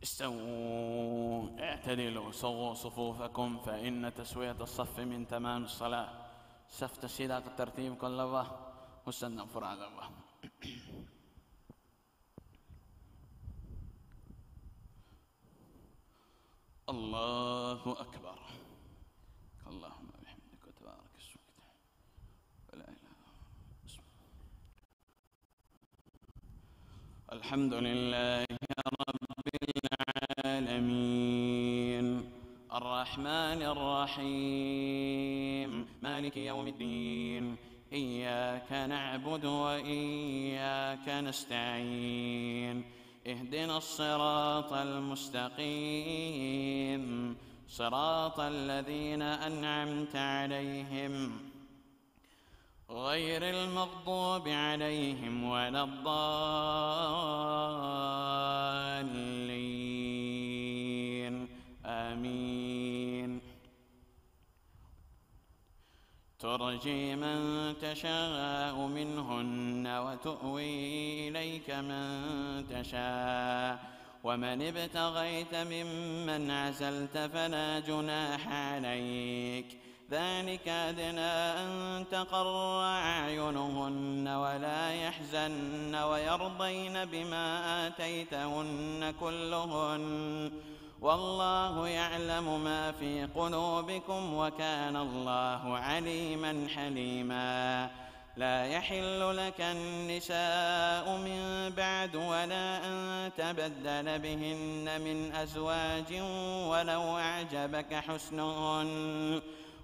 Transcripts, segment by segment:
استووا اعتدلوا صووا صفوفكم فإن تسوية الصف من تمام الصلاة. سفت سيداق الترتيب كل الله وسنن فراد الله. الله أكبر. اللهم بحمدك وتبارك اسمك ولا إله إلا أنت. الحمد لله رب العالمين الرحمن الرحيم مالك يوم الدين إياك نعبد وإياك نستعين اهدنا الصراط المستقيم صراط الذين أنعمت عليهم غير المغضوب عليهم ولا الضالين آمين. ترجي من تشاء منهن وتؤوي إليك من تشاء ومن ابتغيت ممن عزلت فلا جناح عليك ذلك أدنى أن تقر أعينهن ولا يحزن ويرضين بما آتيتهن كلهن والله يعلم ما في قلوبكم وكان الله عليما حليما. لا يحل لك النساء من بعد ولا أن تبدل بهن من أزواج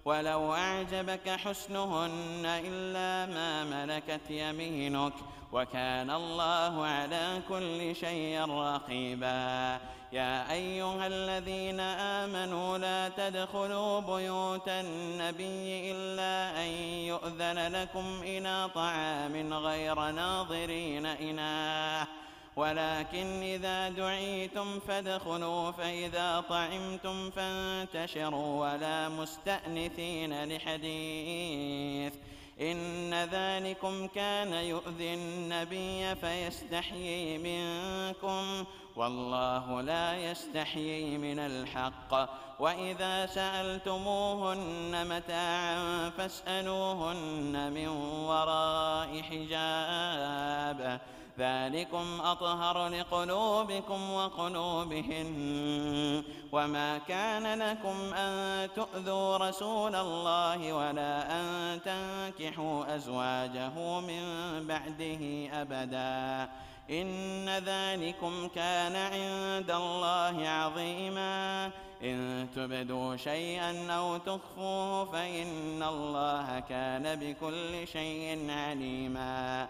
ولو أعجبك حسنهن إلا ما ملكت يمينك وكان الله على كل شيء رقيبا. يا أيها الذين آمنوا لا تدخلوا بيوت النبي إلا أن يؤذن لكم إلى طعام غير ناظرين إناه ولكن إذا دعيتم فادخلوا فإذا طعمتم فانتشروا ولا مستأنسين لحديث إن ذلكم كان يؤذي النبي فيستحيي منكم والله لا يستحيي من الحق. وإذا سألتموهن متاعا فاسألوهن من وراء حجاب ذلكم أطهر لقلوبكم وقلوبهن. وما كان لكم أن تؤذوا رسول الله ولا أن تنكحوا أزواجه من بعده أبدا إن ذلكم كان عند الله عظيما. إن تبدوا شيئا أو تخفوه فإن الله كان بكل شيء عليما.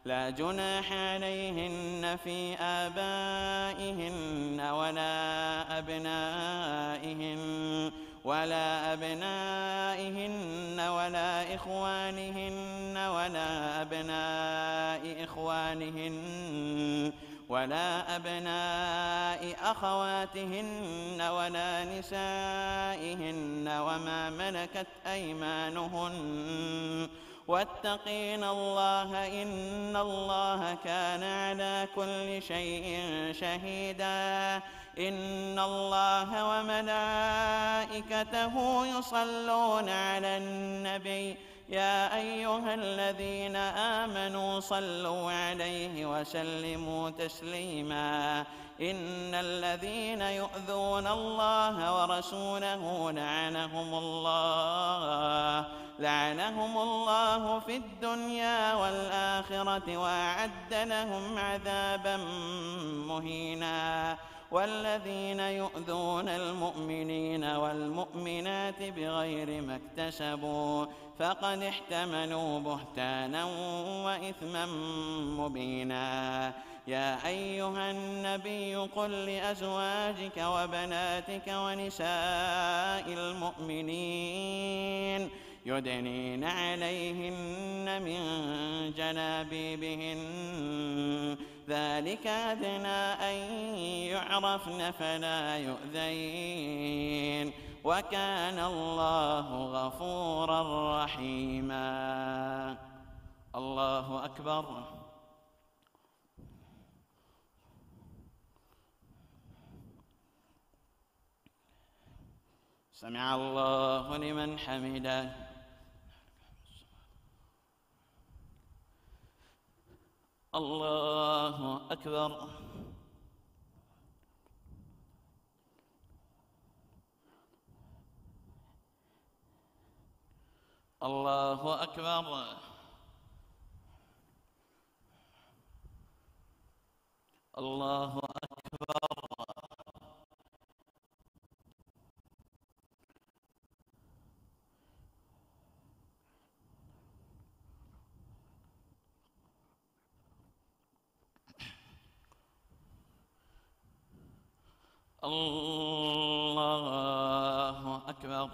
لا جناح عليهن في آبائهن ولا أبنائهن ولا إخوانهن ولا أبناء أخواتهن ولا نسائهن وما ملكت أيمانهن واتقين الله إن الله كان على كل شيء شهيدا. إن الله وملائكته يصلون على النبي يا أيها الذين آمنوا صلوا عليه وسلموا تسليما. إن الذين يؤذون الله ورسوله لعنهم الله في الدنيا والآخرة وأعد لهم عذابا مهينا. والذين يؤذون المؤمنين والمؤمنات بغير ما اكتسبوا فقد احتملوا بهتانا وإثما مبينا. يا أيها النبي قل لأزواجك وبناتك ونساء المؤمنين يدنين عليهن من جلابيبهن ذلك أدنى أن يعرفن فلا يؤذين وكان الله غفورا رحيما. الله أكبر. سمع الله لمن حمده. الله أكبر. الله أكبر. الله أكبر. الله أكبر.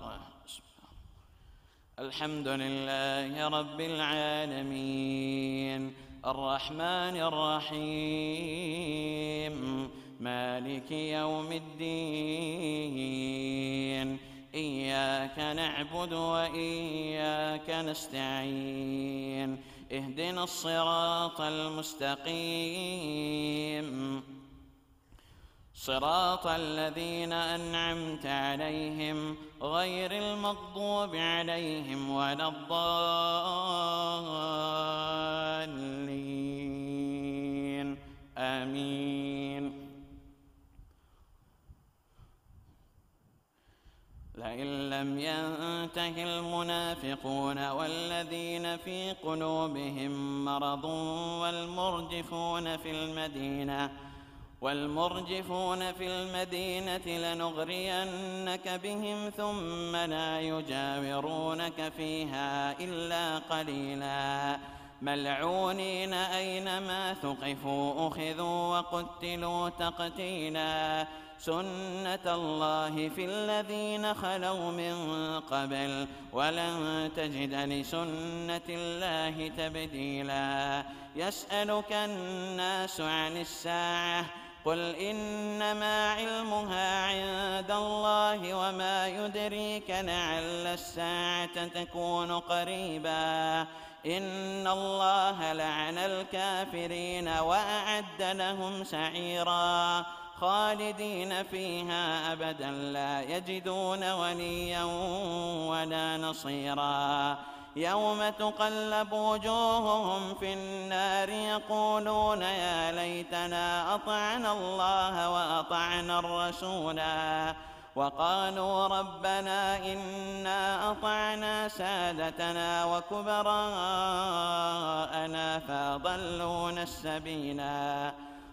الحمد لله رب العالمين الرحمن الرحيم مالك يوم الدين إياك نعبد وإياك نستعين اهدنا الصراط المستقيم صراط الذين أنعمت عليهم غير المغضوب عليهم ولا الضالين آمين. لئن لم ينته المنافقون والذين في قلوبهم مرض والمرجفون في المدينة لنغرينك بهم ثم لا يجاورونك فيها إلا قليلا ملعونين أينما ثقفوا أخذوا وقتلوا تقتيلا سنة الله في الذين خلوا من قبل ولن تجد لسنة الله تبديلا. يسألك الناس عن الساعة قل إنما علمها عند الله وما يدريك لعل الساعة تكون قريبا. إن الله لعن الكافرين وأعد لهم سعيرا خالدين فيها أبدا لا يجدون وليا ولا نصيرا. يوم تقلب وجوههم في النار يقولون يا ليتنا أطعنا الله وأطعنا الرسولا وقالوا ربنا إنا أطعنا سادتنا وكبراءنا فأضلونا السبيلا.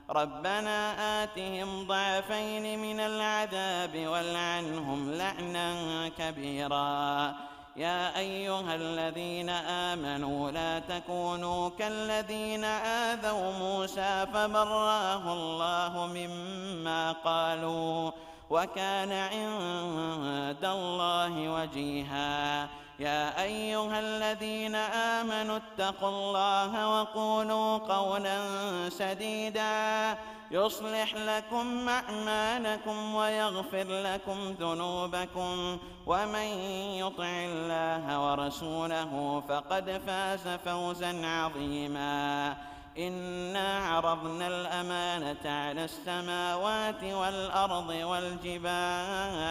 ربنا آتهم ضعفين من العذاب والعنهم لعنا كبيرا. يا أيها الذين آمنوا لا تكونوا كالذين آذوا موسى فبرأه الله مما قالوا وكان عند الله وجيها. يا أيها الذين آمنوا اتقوا الله وقولوا قولا سديدا يصلح لكم أعمالكم ويغفر لكم ذنوبكم ومن يطع الله ورسوله فقد فاز فوزا عظيما. إنا عرضنا الأمانة على السماوات والأرض والجبال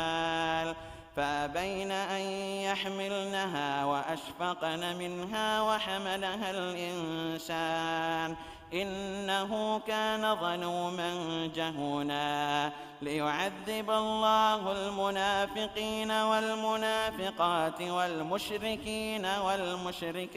فأبين أن يحملنها وأشفقن منها وحملها الإنسان إنه كان ظلوما جهولا. ليعذب الله المنافقين والمنافقات والمشركين والمشركات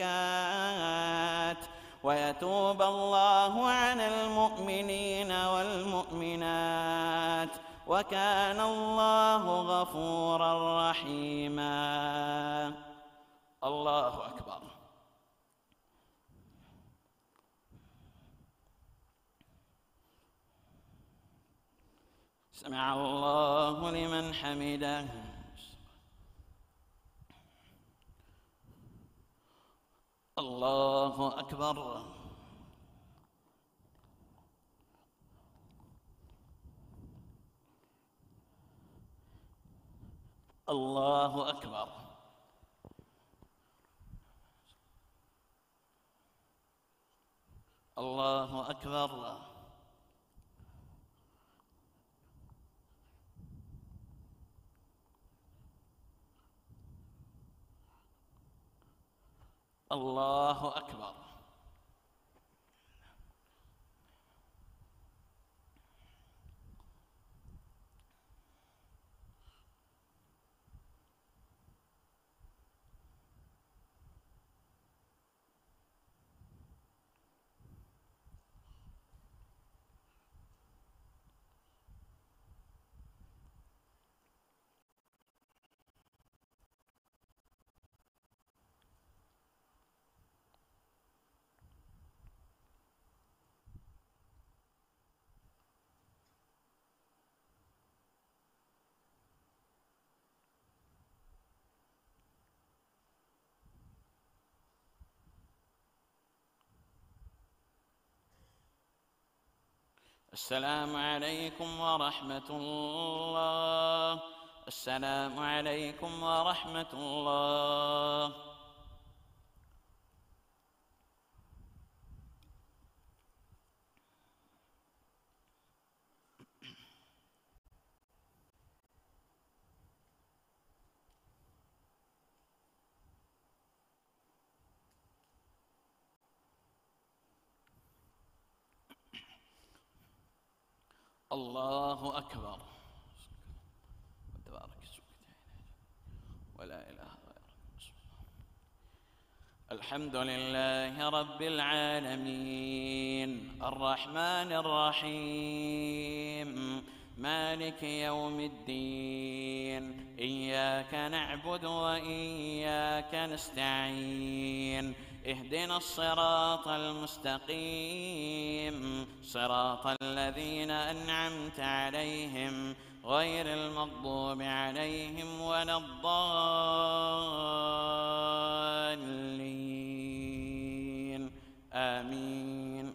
ويتوب الله على المؤمنين والمؤمنات وكان الله غفورا رحيما. الله أكبر. سمع الله لمن حمده. الله أكبر. الله أكبر. الله أكبر. الله أكبر. السلام عليكم ورحمة الله. السلام عليكم ورحمة الله. الله أكبر. تبارك اسمك ولا إله غيره. الحمد لله رب العالمين الرحمن الرحيم مالك يوم الدين. إياك نعبد وإياك نستعين. اهدنا الصراط المستقيم صراط الذين أنعمت عليهم غير المغضوب عليهم ولا الضالين آمين.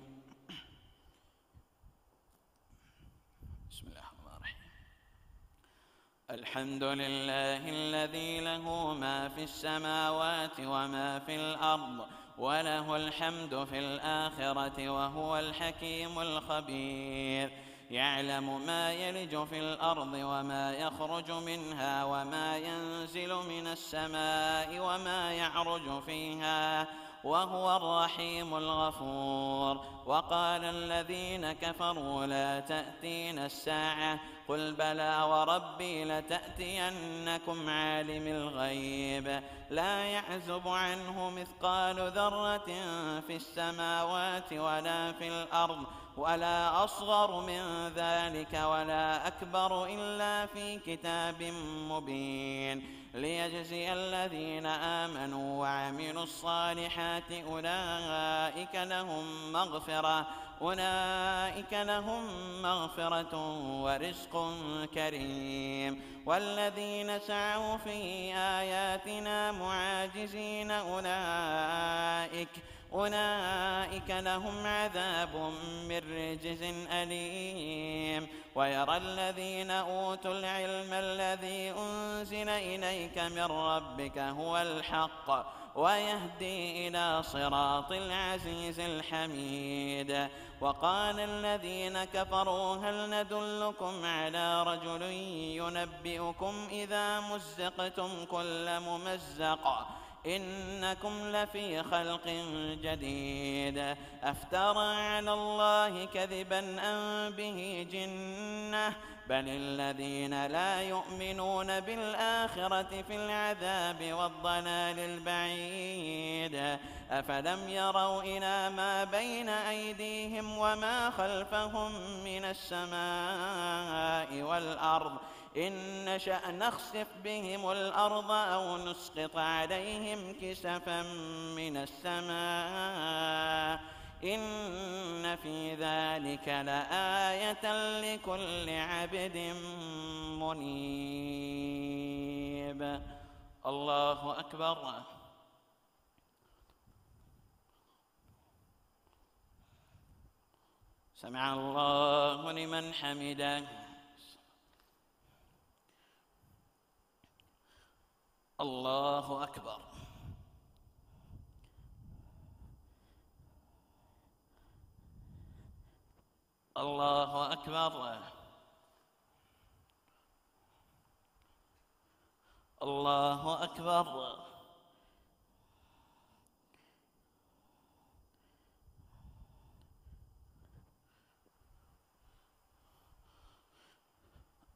بسم الله الرحمن الرحيم. الحمد لله الذي له ما في السماوات وما في الأرض وله الحمد في الآخرة وهو الحكيم الخبير. يعلم ما يلج في الأرض وما يخرج منها وما ينزل من السماء وما يعرج فيها وهو الرحيم الغفور. وقال الذين كفروا لا تأتينا الساعة قل بلى وربي لتأتينكم عالم الغيب لا يعزب عنه مثقال ذرة في السماوات ولا في الأرض ولا أصغر من ذلك ولا أكبر إلا في كتاب مبين ليجزي الذين آمنوا وعملوا الصالحات أولئك لهم مغفرة ورزق كريم. والذين سعوا في آياتنا معاجزين أولئك لهم عذاب من رجز أليم. ويرى الذين أوتوا العلم الذي أنزل إليك من ربك هو الحق ويهدي إلى صراط العزيز الحميد. وقال الذين كفروا هل ندلكم على رجل ينبئكم إذا مزقتم كل ممزق إنكم لفي خلق جديد أفترى على الله كذبا أم به جنة بل الذين لا يؤمنون بالآخرة في العذاب والضلال البعيد. أفلم يروا إلى ما بين أيديهم وما خلفهم من السماء والأرض إن نشأ نخسف بهم الأرض أو نسقط عليهم كسفا من السماء إن في ذلك لآية لكل عبد منيب. الله أكبر. سمع الله لمن حمده. الله أكبر. الله أكبر. الله أكبر.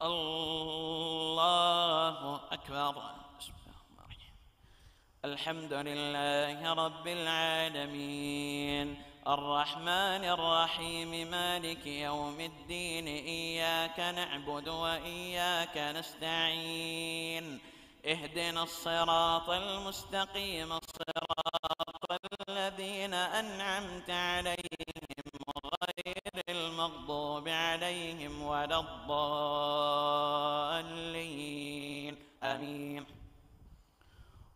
الله أكبر. بسم الله الرحمن الرحيم. الحمد لله رب العالمين الرحمن الرحيم مالك يوم الدين إياك نعبد وإياك نستعين اهدنا الصراط المستقيم صراط الذين أنعمت عليهم غير المغضوب عليهم ولا الضالين آمين.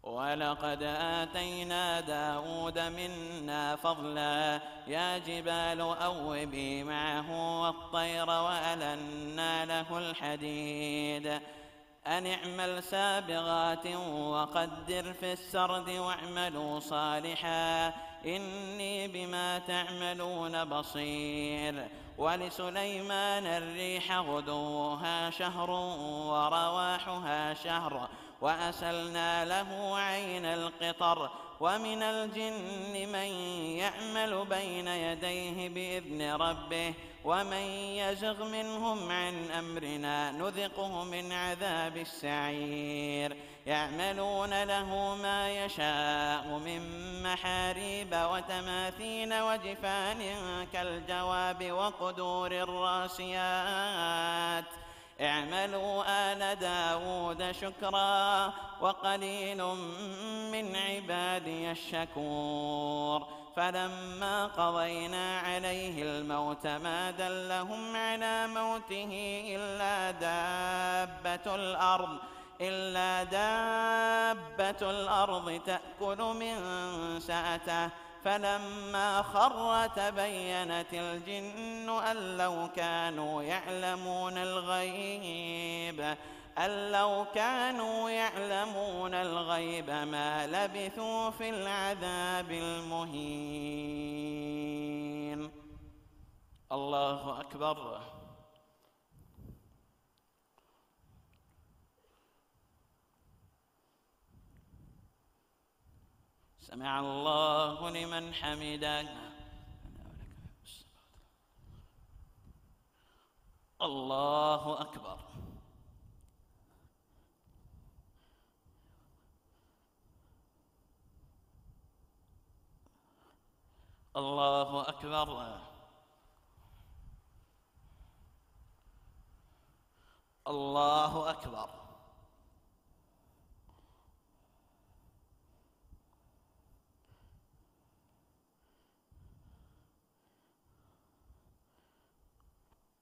ولقد آتينا داود منا فضلا يا جبال أوبي معه والطير وألنا له الحديد أن اعمل سابغات وقدر في السرد واعملوا صالحا إني بما تعملون بصير. ولسليمان الريح غدوها شهر ورواحها شهر وأسلنا له عين القطر ومن الجن من يعمل بين يديه بإذن ربه ومن يزغ منهم عن أمرنا نذقه من عذاب السعير. يعملون له ما يشاء من محاريب وتماثيل وجفان كالجواب وقدور الراسيات اعملوا آل داود شكرا وقليل من عبادي الشكور. فلما قضينا عليه الموت ما دلهم على موته إلا دابة الأرض تأكل من سأته فلما خر تبينت الجن أن لو كانوا يعلمون الغيب ما لبثوا في العذاب المهين. الله أكبر. سمع الله لمن حمده. الله أكبر. الله أكبر. الله أكبر.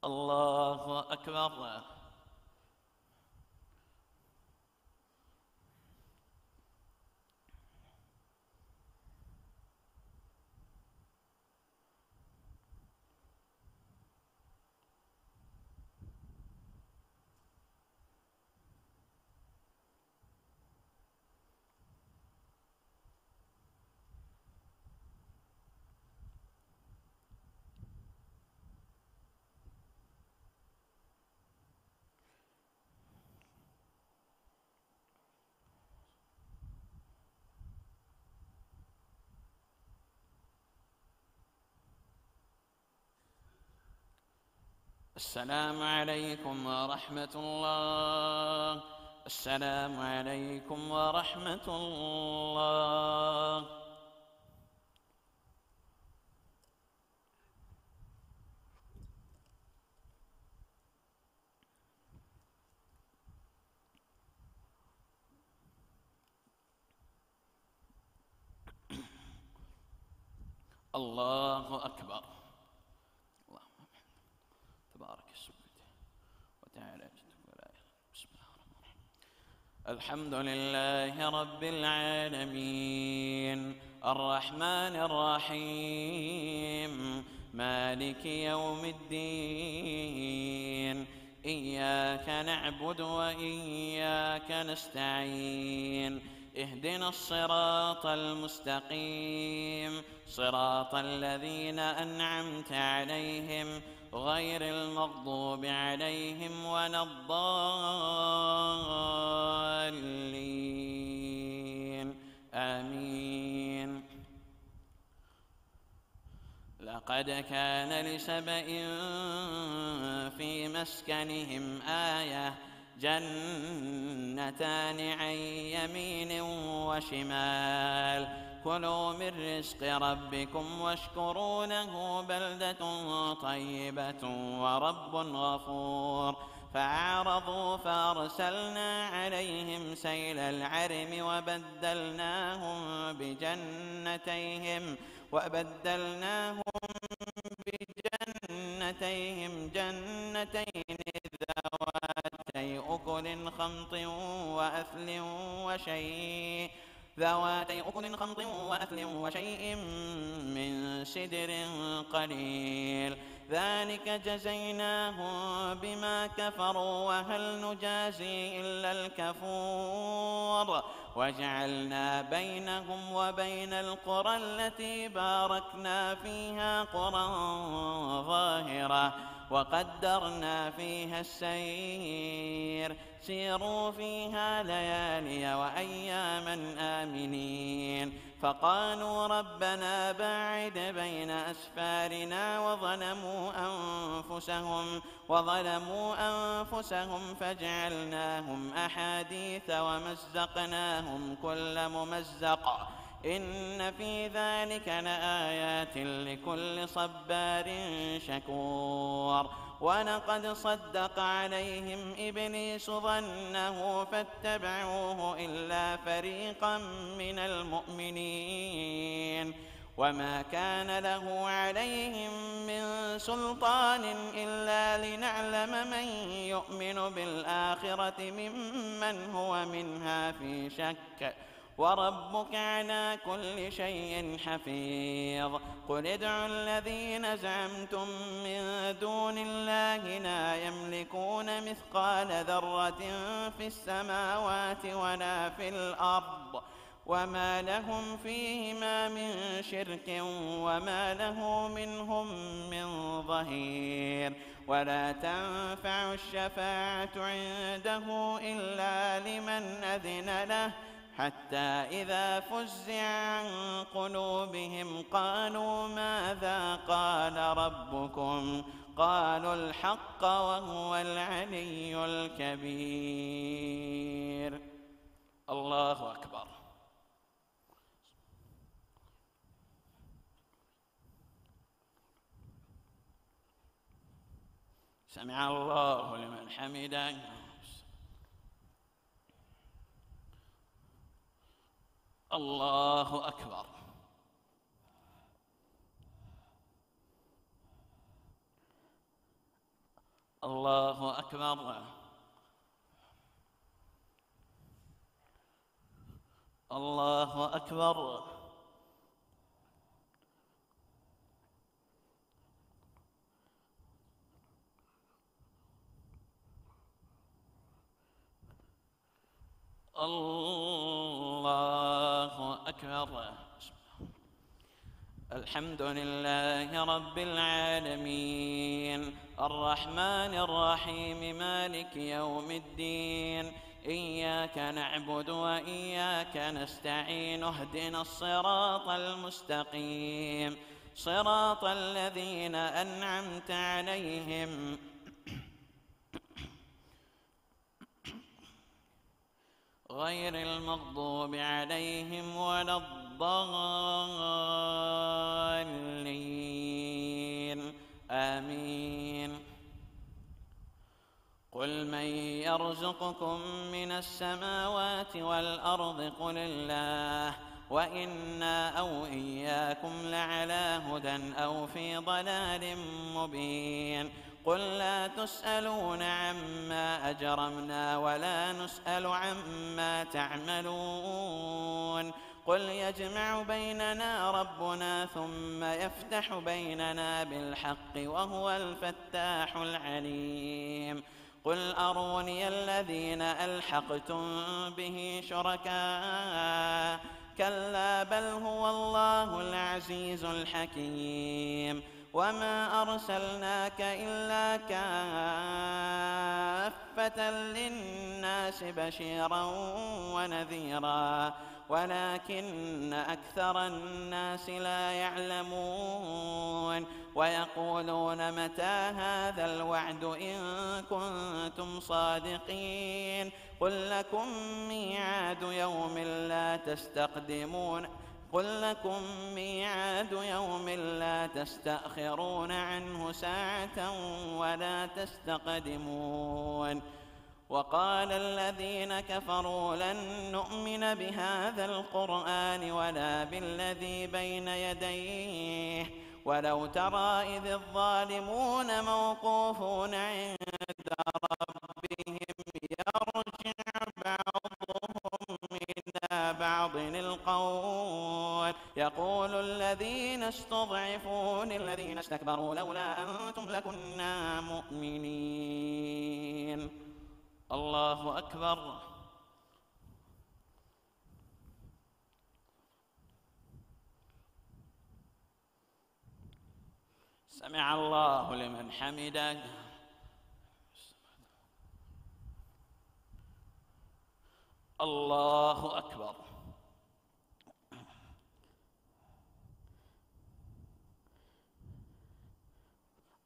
الله أكبر. السلام عليكم ورحمة الله. السلام عليكم ورحمة الله. الله أكبر. تبارك اسمك وتعالى جدك ولا إله. بسم الله الرحمن الرحيم. الحمد لله رب العالمين الرحمن الرحيم مالك يوم الدين إياك نعبد وإياك نستعين اهدنا الصراط المستقيم صراط الذين أنعمت عليهم غير المغضوب عليهم ولا الضالين آمين. لقد كان لسبإ في مسكنهم آية جنتان عن يمين وشمال كلوا من رزق ربكم واشكروا له بلدة طيبة ورب غفور فأعرضوا فأرسلنا عليهم سيل العرم وبدلناهم بجنتين ذواتي أكل خمط وأثل وشيء من سدر قليل ذلك جزيناهم بما كفروا وهل نجازي إلا الكفور وجعلنا بينهم وبين القرى التي باركنا فيها قرى ظاهرة وقدرنا فيها السير سيروا فيها ليالي وأياما آمنين فقالوا ربنا باعد بين أسفارنا وظلموا أنفسهم فجعلناهم أحاديث ومزقناهم كل ممزق إن في ذلك لآيات لكل صبار شكور ولقد صدق عليهم إبليس ظنه فاتبعوه إلا فريقا من المؤمنين وما كان له عليهم من سلطان إلا لنعلم من يؤمن بالآخرة ممن هو منها في شك وربك على كل شيء حفيظ قل ادعوا الذين زعمتم من دون الله لا يملكون مثقال ذرة في السماوات ولا في الأرض وما لهم فيهما من شرك وما له منهم من ظهير ولا تنفع الشفاعة عنده إلا لمن أذن له حتى إذا فزع عن قلوبهم قالوا ماذا قال ربكم قالوا الحق وهو العلي الكبير الله أكبر سمع الله لمن حمده الله أكبر الله أكبر الله أكبر الله أكبر الحمد لله رب العالمين الرحمن الرحيم مالك يوم الدين إياك نعبد وإياك نستعين اهدنا الصراط المستقيم صراط الذين أنعمت عليهم غير المغضوب عليهم ولا الضالين آمين قل من يرزقكم من السماوات والأرض قل الله وإنا أو إياكم لعلى هدى أو في ضلال مبين قل لا تسألون عما أجرمنا ولا نسأل عما تعملون قل يجمع بيننا ربنا ثم يفتح بيننا بالحق وهو الفتاح العليم قل أروني الذين ألحقتم به شركاء كلا بل هو الله العزيز الحكيم وما أرسلناك إلا كافة للناس بشيرا ونذيرا ولكن أكثر الناس لا يعلمون ويقولون متى هذا الوعد إن كنتم صادقين قل لكم ميعاد يوم لا تستقدمون قل لكم ميعاد يوم لا تستأخرون عنه ساعة ولا تستقدمون وقال الذين كفروا لن نؤمن بهذا القرآن ولا بالذي بين يديه ولو ترى إذ الظالمون موقوفون عند ربهم يرجع بعضهم إلى بعض القول يقول الذين استضعفوا للذين استكبروا لولا أنتم لكنا مؤمنين. الله أكبر. سمع الله لمن حمده. الله أكبر.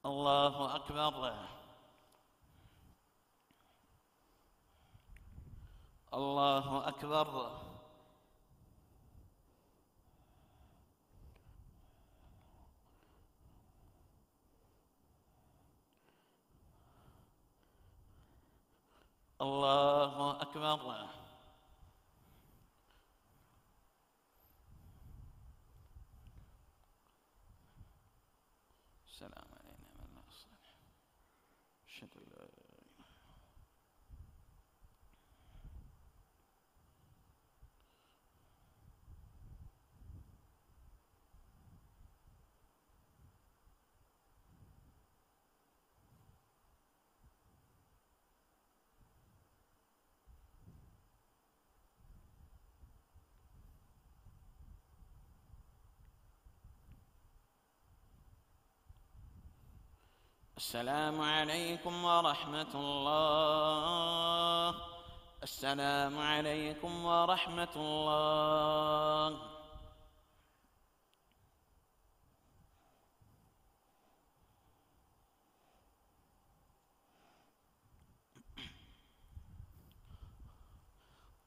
الله أكبر. الله أكبر. الله أكبر. السلام علينا من الله الصالح. أشهد أن لا إله إلا الله. السلام عليكم ورحمة الله. السلام عليكم ورحمة الله.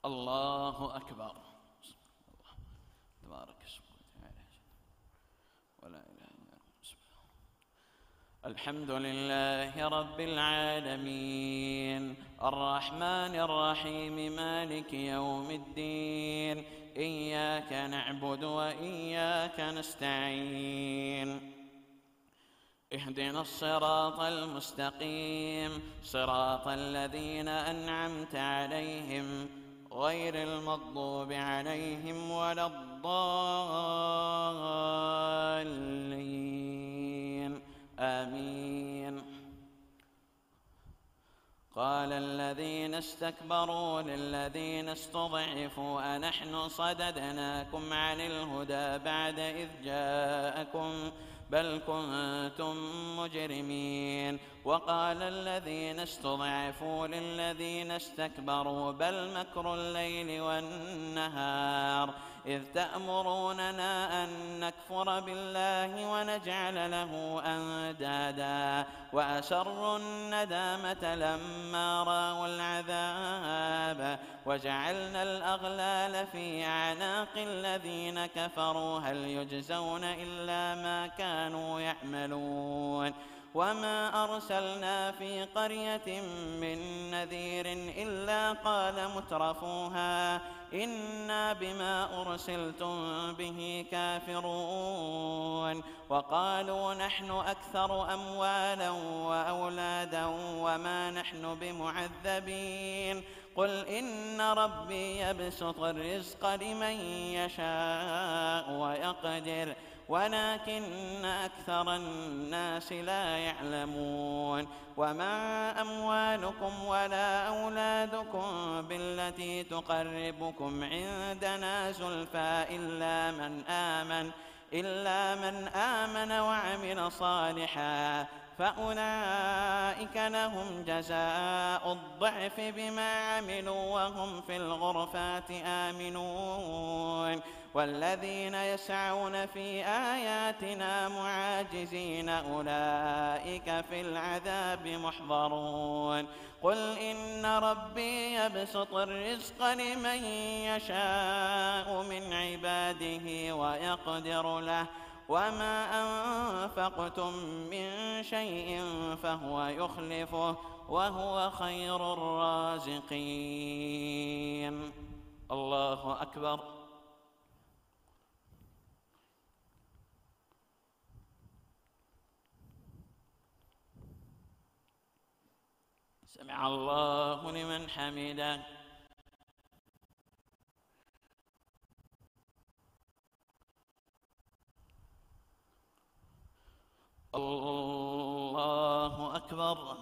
الله أكبر. تبارك اسمه وتعالى ولا إله إلا هو. الحمد لله رب العالمين الرحمن الرحيم مالك يوم الدين إياك نعبد وإياك نستعين اهدنا الصراط المستقيم صراط الذين أنعمت عليهم غير المغضوب عليهم ولا الضالين آمين. قال الذين استكبروا للذين استضعفوا أنحن صددناكم عن الهدى بعد إذ جاءكم بل كنتم مجرمين. وقال الذين استضعفوا للذين استكبروا بل مكر الليل والنهار إذ تأمروننا أن نكفر بالله ونجعل له أندادا وأسروا الندامة لما رأوا العذاب وجعلنا الأغلال في أعناق الذين كفروا هل يجزون إلا ما كانوا يعملون. وما أرسلنا في قرية من نذير إلا قال مترفوها إنا بما أرسلتم به كافرون. وقالوا نحن أكثر أموالا وأولادا وما نحن بمعذبين قل إن ربي يبسط الرزق لمن يشاء ويقدر ولكن أكثر الناس لا يعلمون. وما أموالكم ولا أولادكم بالتي تقربكم عندنا زلفى إلا من آمن وعمل صالحا فأولئك لهم جزاء الضعف بما عملوا وهم في الغرفات آمنون والذين يسعون في آياتنا معاجزين أولئك في العذاب محضرون قل إن ربي يبسط الرزق لمن يشاء من عباده ويقدر له وما أنفقتم من شيء فهو يخلفه وهو خير الرازقين. الله أكبر. سمع الله لمن حمده. الله أكبر.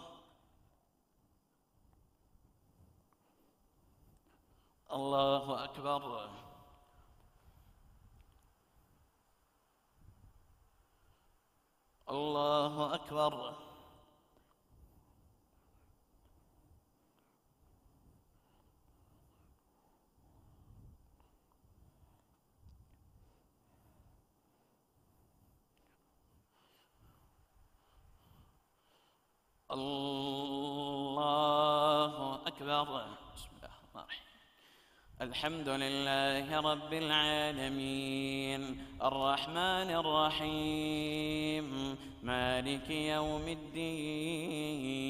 الله أكبر. الله أكبر. الله أكبر. بسم الله الرحمن الرحيم. الحمد لله رب العالمين الرحمن الرحيم مالك يوم الدين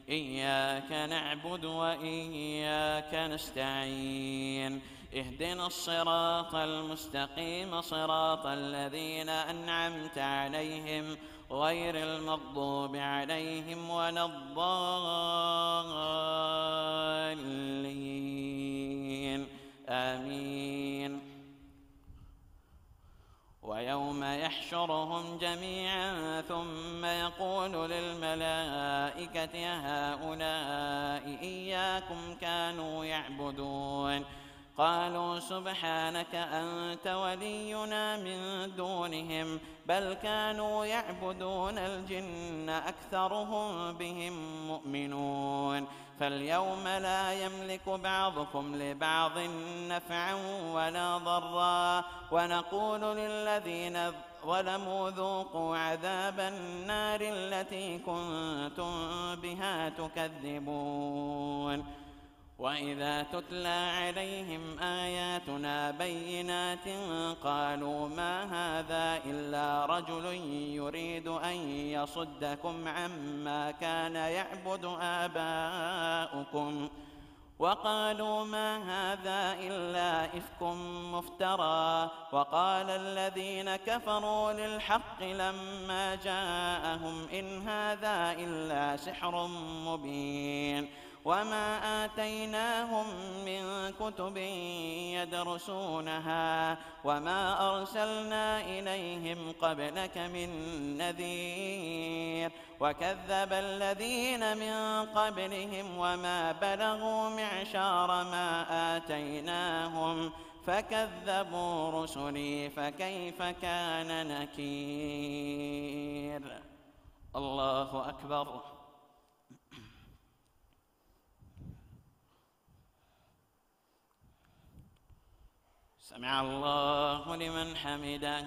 إياك نعبد وإياك نستعين اهدنا الصراط المستقيم صراط الذين أنعمت عليهم غير المغضوب عليهم ولا الضالين آمين. ويوم يحشرهم جميعا ثم يقول للملائكة هؤلاء إياكم كانوا يعبدون قالوا سبحانك أنت ولينا من دونهم بل كانوا يعبدون الجن أكثرهم بهم مؤمنون فاليوم لا يملك بعضكم لبعض نفعا ولا ضرا ونقول للذين ظلموا ذوقوا عذاب النار التي كنتم بها تكذبون. وإذا تتلى عليهم آياتنا بينات قالوا ما هذا إلا رجل يريد أن يصدكم عما كان يعبد آباؤكم وقالوا ما هذا إلا إفك مفترى وقال الذين كفروا للحق لما جاءهم إن هذا إلا سحر مبين وما آتيناهم من كتب يدرسونها وما أرسلنا إليهم قبلك من نذير وكذب الذين من قبلهم وما بلغوا معشار ما آتيناهم فكذبوا رسلي فكيف كان نكير. الله أكبر. سمع الله لمن حمده.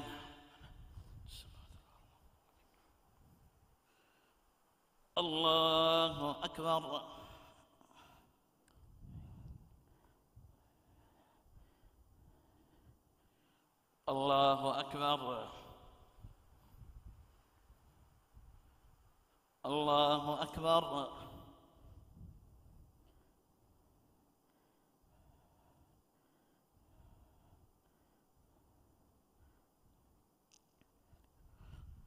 الله أكبر. الله أكبر. الله أكبر.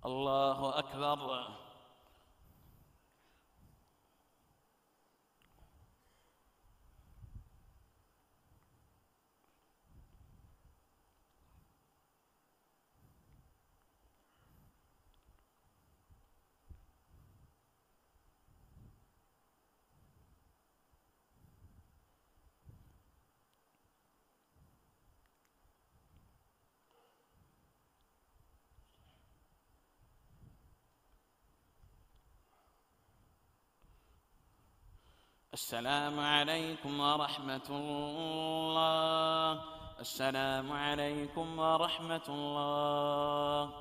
الله أكبر. السلام عليكم ورحمة الله. السلام عليكم ورحمة الله.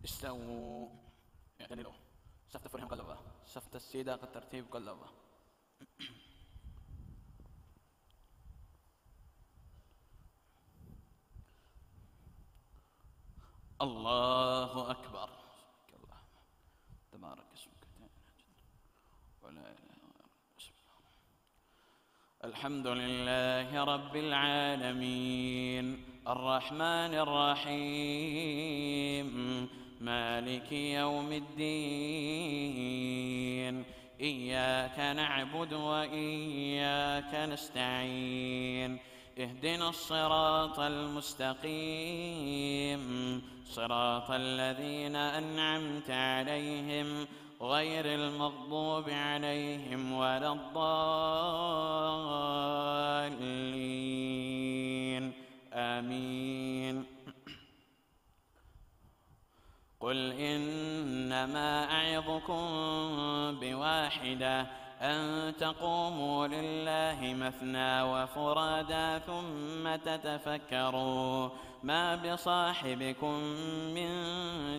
استووا، اعتدلوا. سفت فرهم قلبه، سفت السيدة قد ترتيب قلبه. الله أكبر. تبارك اسمك ولا إله إلا أنت. الحمد لله رب العالمين الرحمن الرحيم مالك يوم الدين. إياك نعبد وإياك نستعين. اهدنا الصراط المستقيم صراط الذين أنعمت عليهم غير المغضوب عليهم ولا الضالين. آمين. قل إنما أعظكم بواحدة أن تقوموا لله مثنى وفرادا ثم تتفكروا ما بصاحبكم من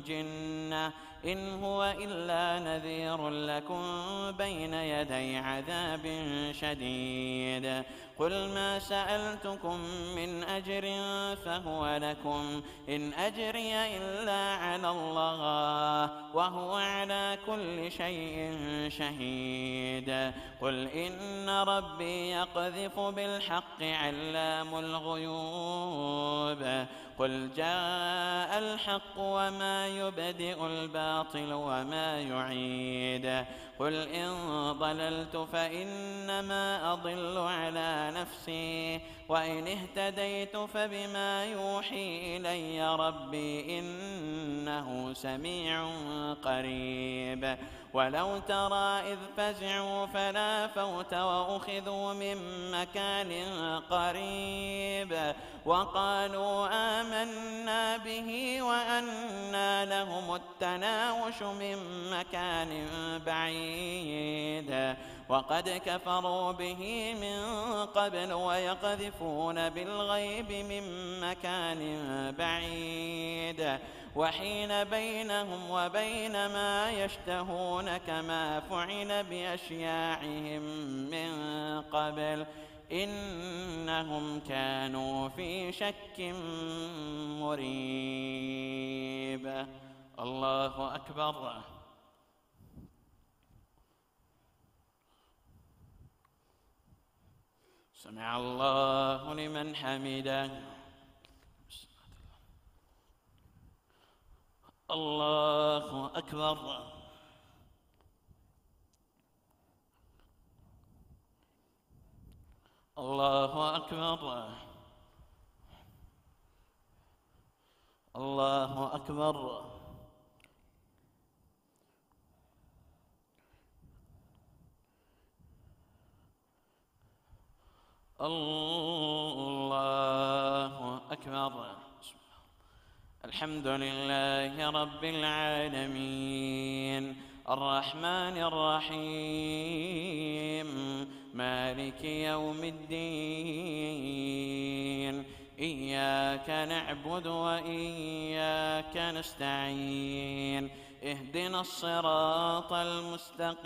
جنة إن هو إلا نذير لكم بين يدي عذاب شديد. قل ما سألتكم من أجر فهو لكم إن أجري إلا على الله وهو على كل شيء شهيد. قل إن ربي يقذف بالحق علام الغيوب. قل جاء الحق وما يبدئ الباطل وما يعيد. قل إن ضللت فإنما أضل على نفسي وإن اهتديت فبما يوحي إلي ربي إنه سميع قريب. ولو ترى إذ فزعوا فلا فوت وأخذوا من مكان قريب وقالوا آمنا به وأنى لهم التناوش من مكان بعيد وقد كفروا به من قبل ويقذفون بالغيب من مكان بعيد وحيل بينهم وبين ما يشتهون كما فعل بأشياعهم من قبل إنهم كانوا في شك مريب. الله أكبر. سمع الله لمن حمده. الله أكبر. الله أكبر. الله أكبر. الله أكبر. الحمد لله رب العالمين الرحمن الرحيم مالك يوم الدين. إياك نعبد وإياك نستعين. اهدنا الصراط المستقيم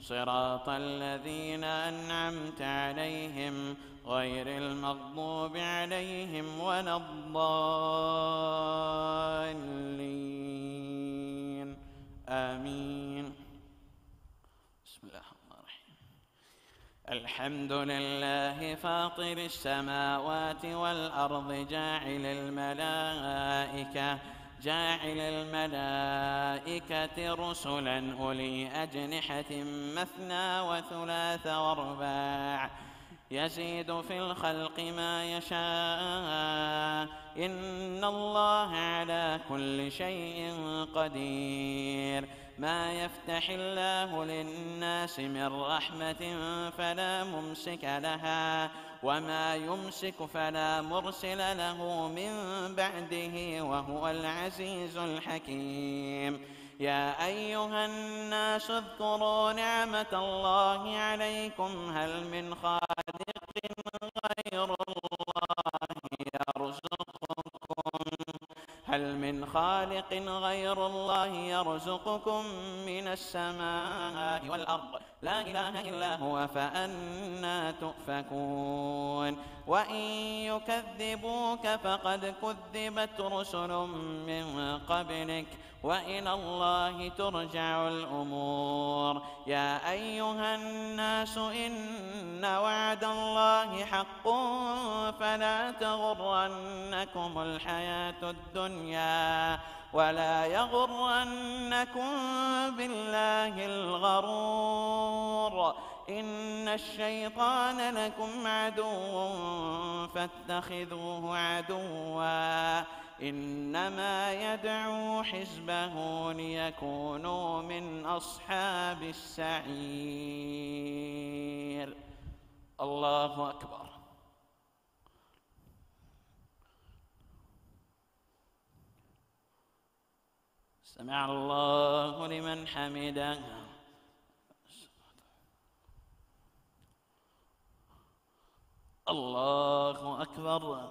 صراط الذين أنعمت عليهم غير المغضوب عليهم ولا الضالين آمين. بسم الله الرحمن الرحيم. الحمد لله فاطر السماوات والأرض جاعل الملائكة رسلا أولي أجنحة مثنى وثلاث ورباع يزيد في الخلق ما يشاء إن الله على كل شيء قدير. ما يفتح الله للناس من رحمة فلا ممسك لها وما يمسك فلا مرسل له من بعده وهو العزيز الحكيم. يا أيها الناس اذكروا نعمة الله عليكم هل من خالق غير الله يرزقكم من السماء والأرض لا إله إلا هو فأنى تؤفكون. وإن يكذبوك فقد كذبت رسل من قبلك وإلى الله ترجع الأمور. يا أيها الناس إن وعد الله حق فلا تغرنكم الحياة الدنيا ولا يغرنكم بالله الغرور. إن الشيطان لكم عدو فاتخذوه عدوا إنما يدعو حزبه ليكونوا من أصحاب السعير. الله أكبر. سمع الله لمن حمده. الله أكبر.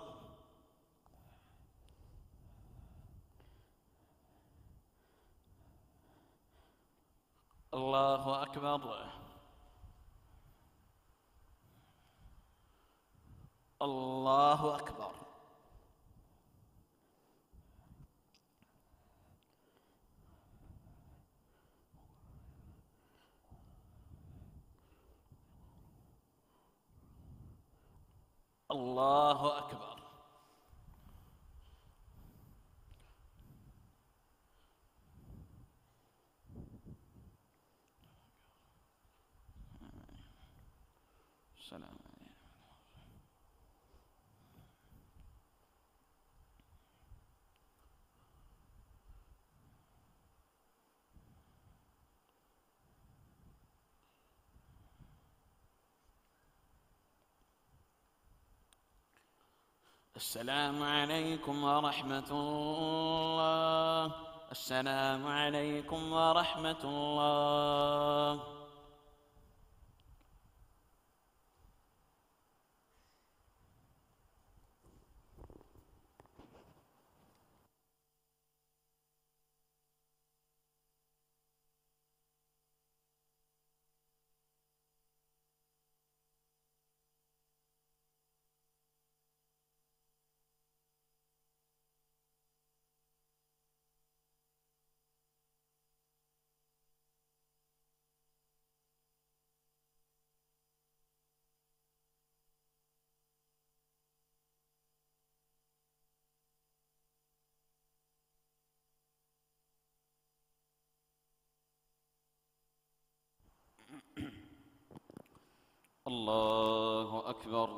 الله أكبر. الله أكبر. الله أكبر. السلام عليكم. السلام عليكم ورحمة الله. السلام عليكم ورحمة الله. الله أكبر.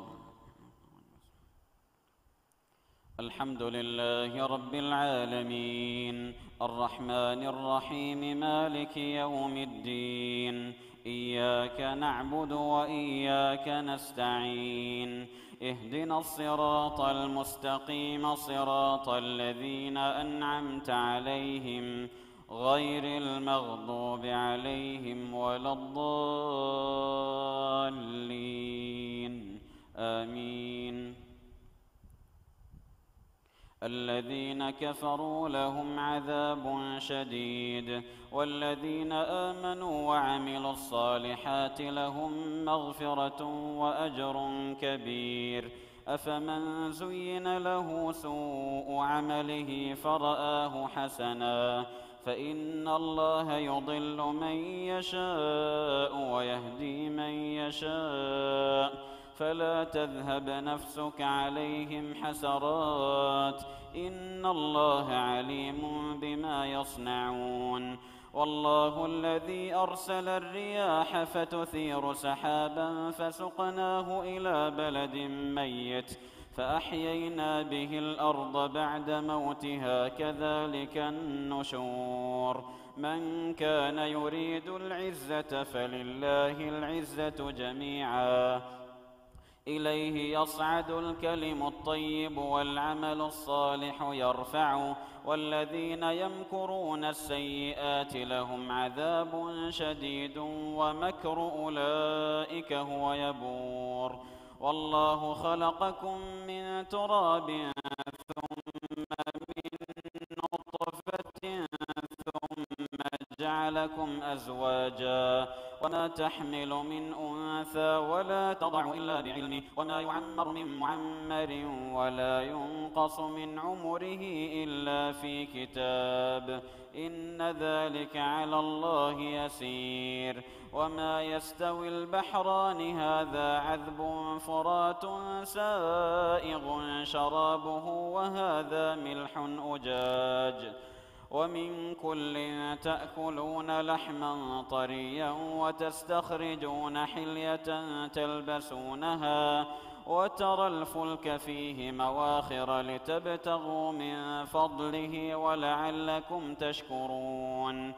الحمد لله رب العالمين الرحمن الرحيم مالك يوم الدين إياك نعبد وإياك نستعين اهدنا الصراط المستقيم صراط الذين أنعمت عليهم غير المغضوب عليهم ولا الضالين آمين. الذين والذين كفروا لهم عذاب شديد والذين آمنوا وعملوا الصالحات لهم مغفرة وأجر كبير. أفمن زين له سوء عمله فرآه حسنا فإن الله يضل من يشاء ويهدي من يشاء فلا تذهب نفسك عليهم حسرات إن الله عليم بما يصنعون. والله الذي أرسل الرياح فتثير سحابا فسقناه إلى بلد ميت فأحيينا به الأرض بعد موتها كذلك النشور. من كان يريد العزة فلله العزة جميعا إليه يصعد الكلم الطيب والعمل الصالح يرفعه والذين يمكرون السيئات لهم عذاب شديد ومكر أولئك هو يبور. والله خلقكم من تراب ثم من نطفة ثم جعلكم أزواجا وما تحمل من أنثى ولا تضع إلا بعلمه وما يعمر من معمر ولا ينقص من عمره إلا في كتاب إن ذلك على الله يسير. وما يستوي البحران هذا عذب فرات سائغ شرابه وهذا ملح أجاج ومن كل تأكلون لحما طريا وتستخرجون حلية تلبسونها وترى الفلك فيه مواخر لتبتغوا من فضله ولعلكم تشكرون.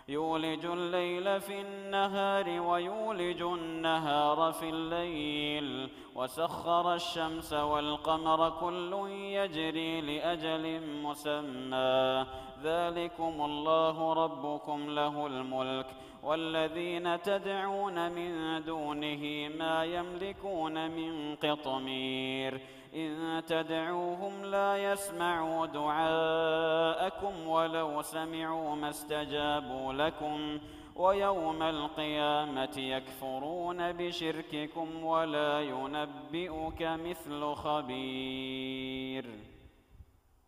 يولج الليل في النهار ويولج النهار في الليل وسخر الشمس والقمر كل يجري لأجل مسمى ذلكم الله ربكم له الملك والذين تدعون من دونه ما يملكون من قطمير إن تدعوهم لا يسمعوا دعاءكم ولو سمعوا ما استجابوا لكم ويوم القيامة يكفرون بشرككم ولا ينبئك مثل خبير.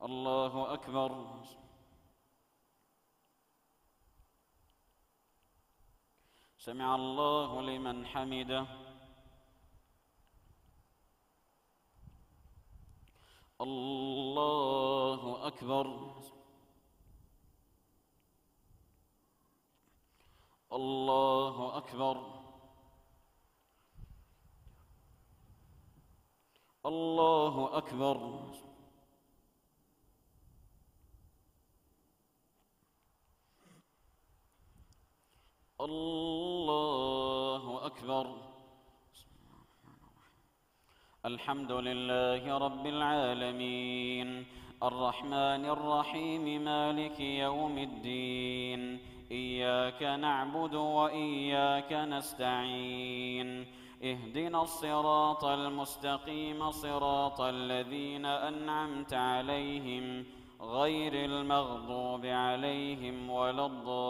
الله أكبر. سمع الله لمن حمده. الله أكبر. الله أكبر. الله أكبر. الله أكبر. الحمد لله رب العالمين الرحمن الرحيم مالك يوم الدين إياك نعبد وإياك نستعين اهدنا الصراط المستقيم صراط الذين أنعمت عليهم غير المغضوب عليهم ولا الضالين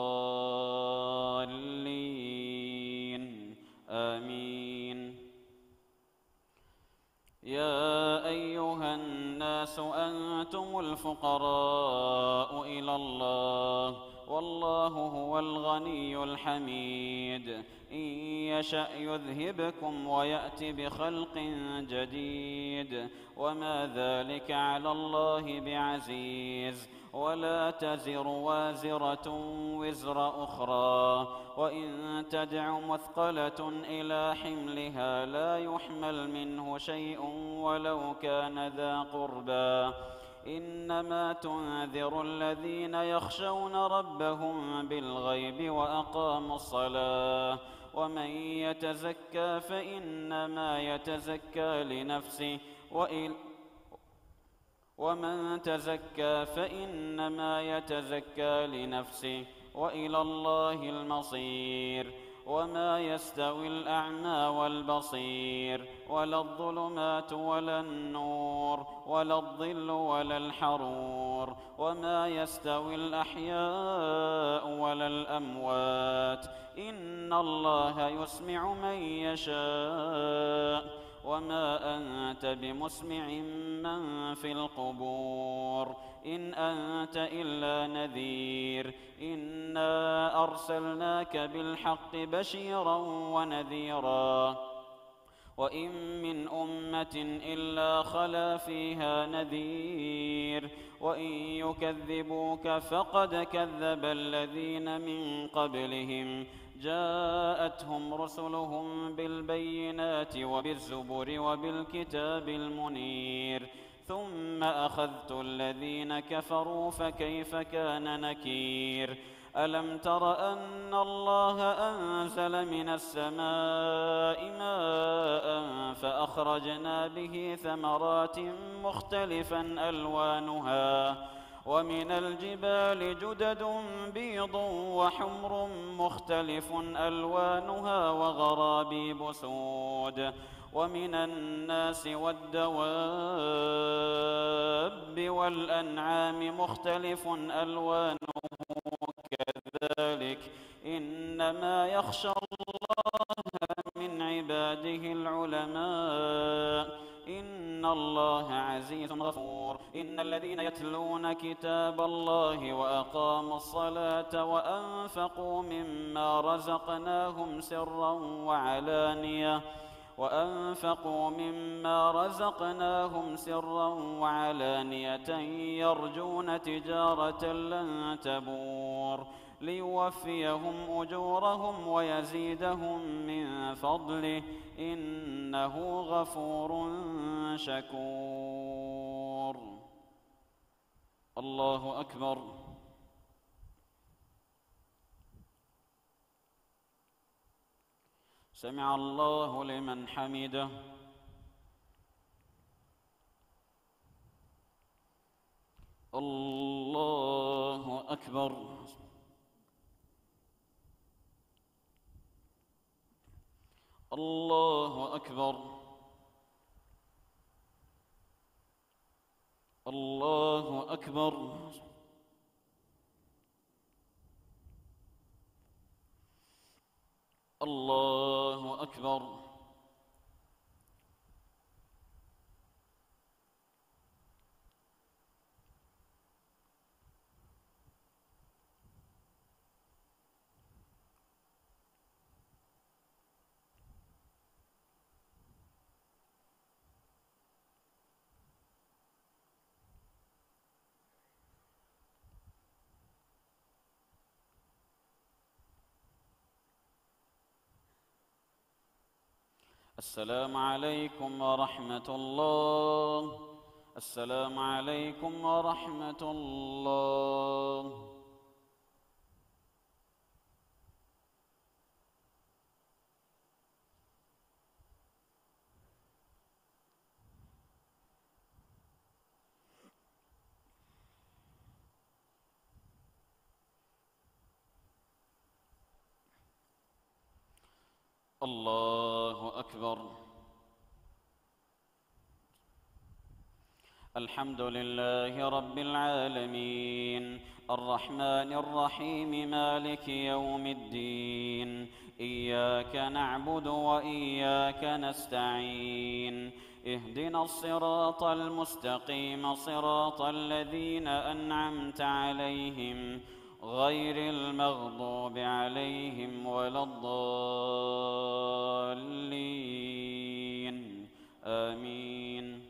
آمين. يا أيها الناس أنتم الفقراء إلى الله والله هو الغني الحميد إن يشأ يذهبكم ويأت بخلق جديد وما ذلك على الله بعزيز. ولا تزر وازرة وزر أخرى وإن تدع مثقلة إلى حملها لا يحمل منه شيء ولو كان ذا قربى إنما تنذر الذين يخشون ربهم بالغيب وأقاموا الصلاة ومن يتزكى فإنما يتزكى لنفسه ومن تزكى فإنما يتزكى لنفسه وإلى الله المصير. وما يستوي الأعمى والبصير ولا الظلمات ولا النور ولا الظل ولا الحرور وما يستوي الأحياء ولا الأموات إن الله يسمع من يشاء وما أنت بمسمع من في القبور إن أنت إلا نذير إنا أرسلناك بالحق بشيرا ونذيرا وإن من أمة إلا خلا فيها نذير وإن يكذبوك فقد كذب الذين من قبلهم جاءتهم رسلهم بالبينات وبالزبر وبالكتاب المنير ثم أخذت الذين كفروا فكيف كان نكير ألم تر أن الله أنزل من السماء ماء فأخرجنا به ثمرات مختلفا ألوانها ومن الجبال جدد بيض وحمر مختلف ألوانها وغرابيب سود ومن الناس والدواب والأنعام مختلف ألوانه كذلك إنما يخشى الله من عباده العلماء إن الله عزيز غفور إن الذين يتلون كتاب الله وأقاموا الصلاة وأنفقوا مما رزقناهم سرا وعلانية يرجون تجارة لن تبور ليوفيهم أجورهم ويزيدهم من فضله إنه غفور شكور. الله أكبر. سمع الله لمن حمده. الله أكبر. الله أكبر. الله أكبر. الله أكبر. السلام عليكم ورحمة الله. السلام عليكم ورحمة الله. الله أكبر. الحمد لله رب العالمين الرحمن الرحيم مالك يوم الدين إياك نعبد وإياك نستعين اهدنا الصراط المستقيم صراط الذين أنعمت عليهم غير المغضوب عليهم ولا الضالين آمين.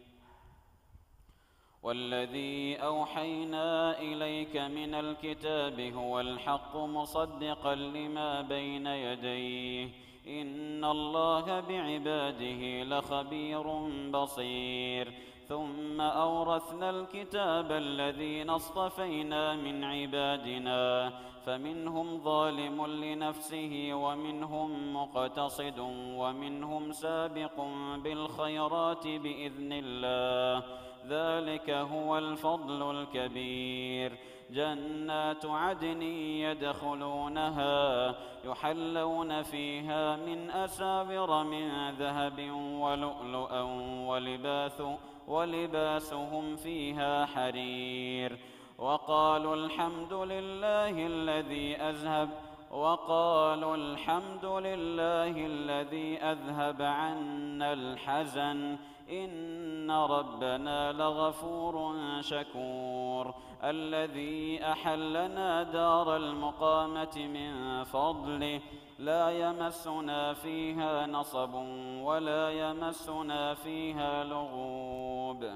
والذي أوحينا إليك من الكتاب هو الحق مصدقا لما بين يديه إن الله بعباده لخبير بصير. ثم أورثنا الكتاب الذين اصطفينا من عبادنا فمنهم ظالم لنفسه ومنهم مقتصد ومنهم سابق بالخيرات بإذن الله ذلك هو الفضل الكبير. جنات عدن يدخلونها يحلون فيها من أساور من ذهب ولؤلؤا ولباسهم فيها حرير. وقالوا الحمد لله الذي أذهب عنا الحزن إن ربنا لغفور شكور. الذي أحلنا دار المقامة من فضله لا يمسنا فيها نصب ولا يمسنا فيها لغوب.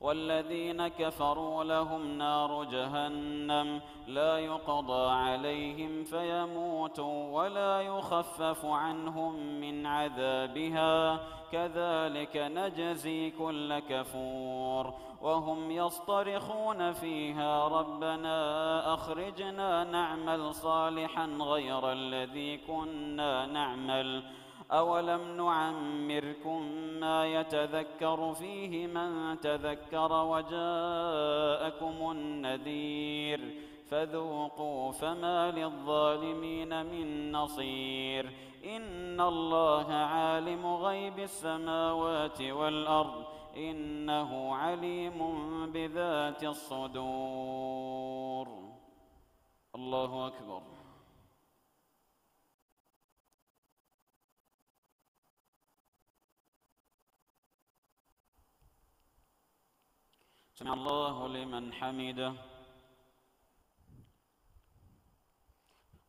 والذين كفروا لهم نار جهنم لا يقضى عليهم فيموتوا ولا يخفف عنهم من عذابها كذلك نجزي كل كفور. وهم يصطرخون فيها ربنا أخرجنا نعمل صالحا غير الذي كنا نعمل أولم نعمركم ما يتذكر فيه من تذكر وجاءكم النذير فذوقوا فما للظالمين من نصير. إن الله عالم غيب السماوات والأرض إنه عليم بذات الصدور. الله أكبر. سمع الله لمن حمده.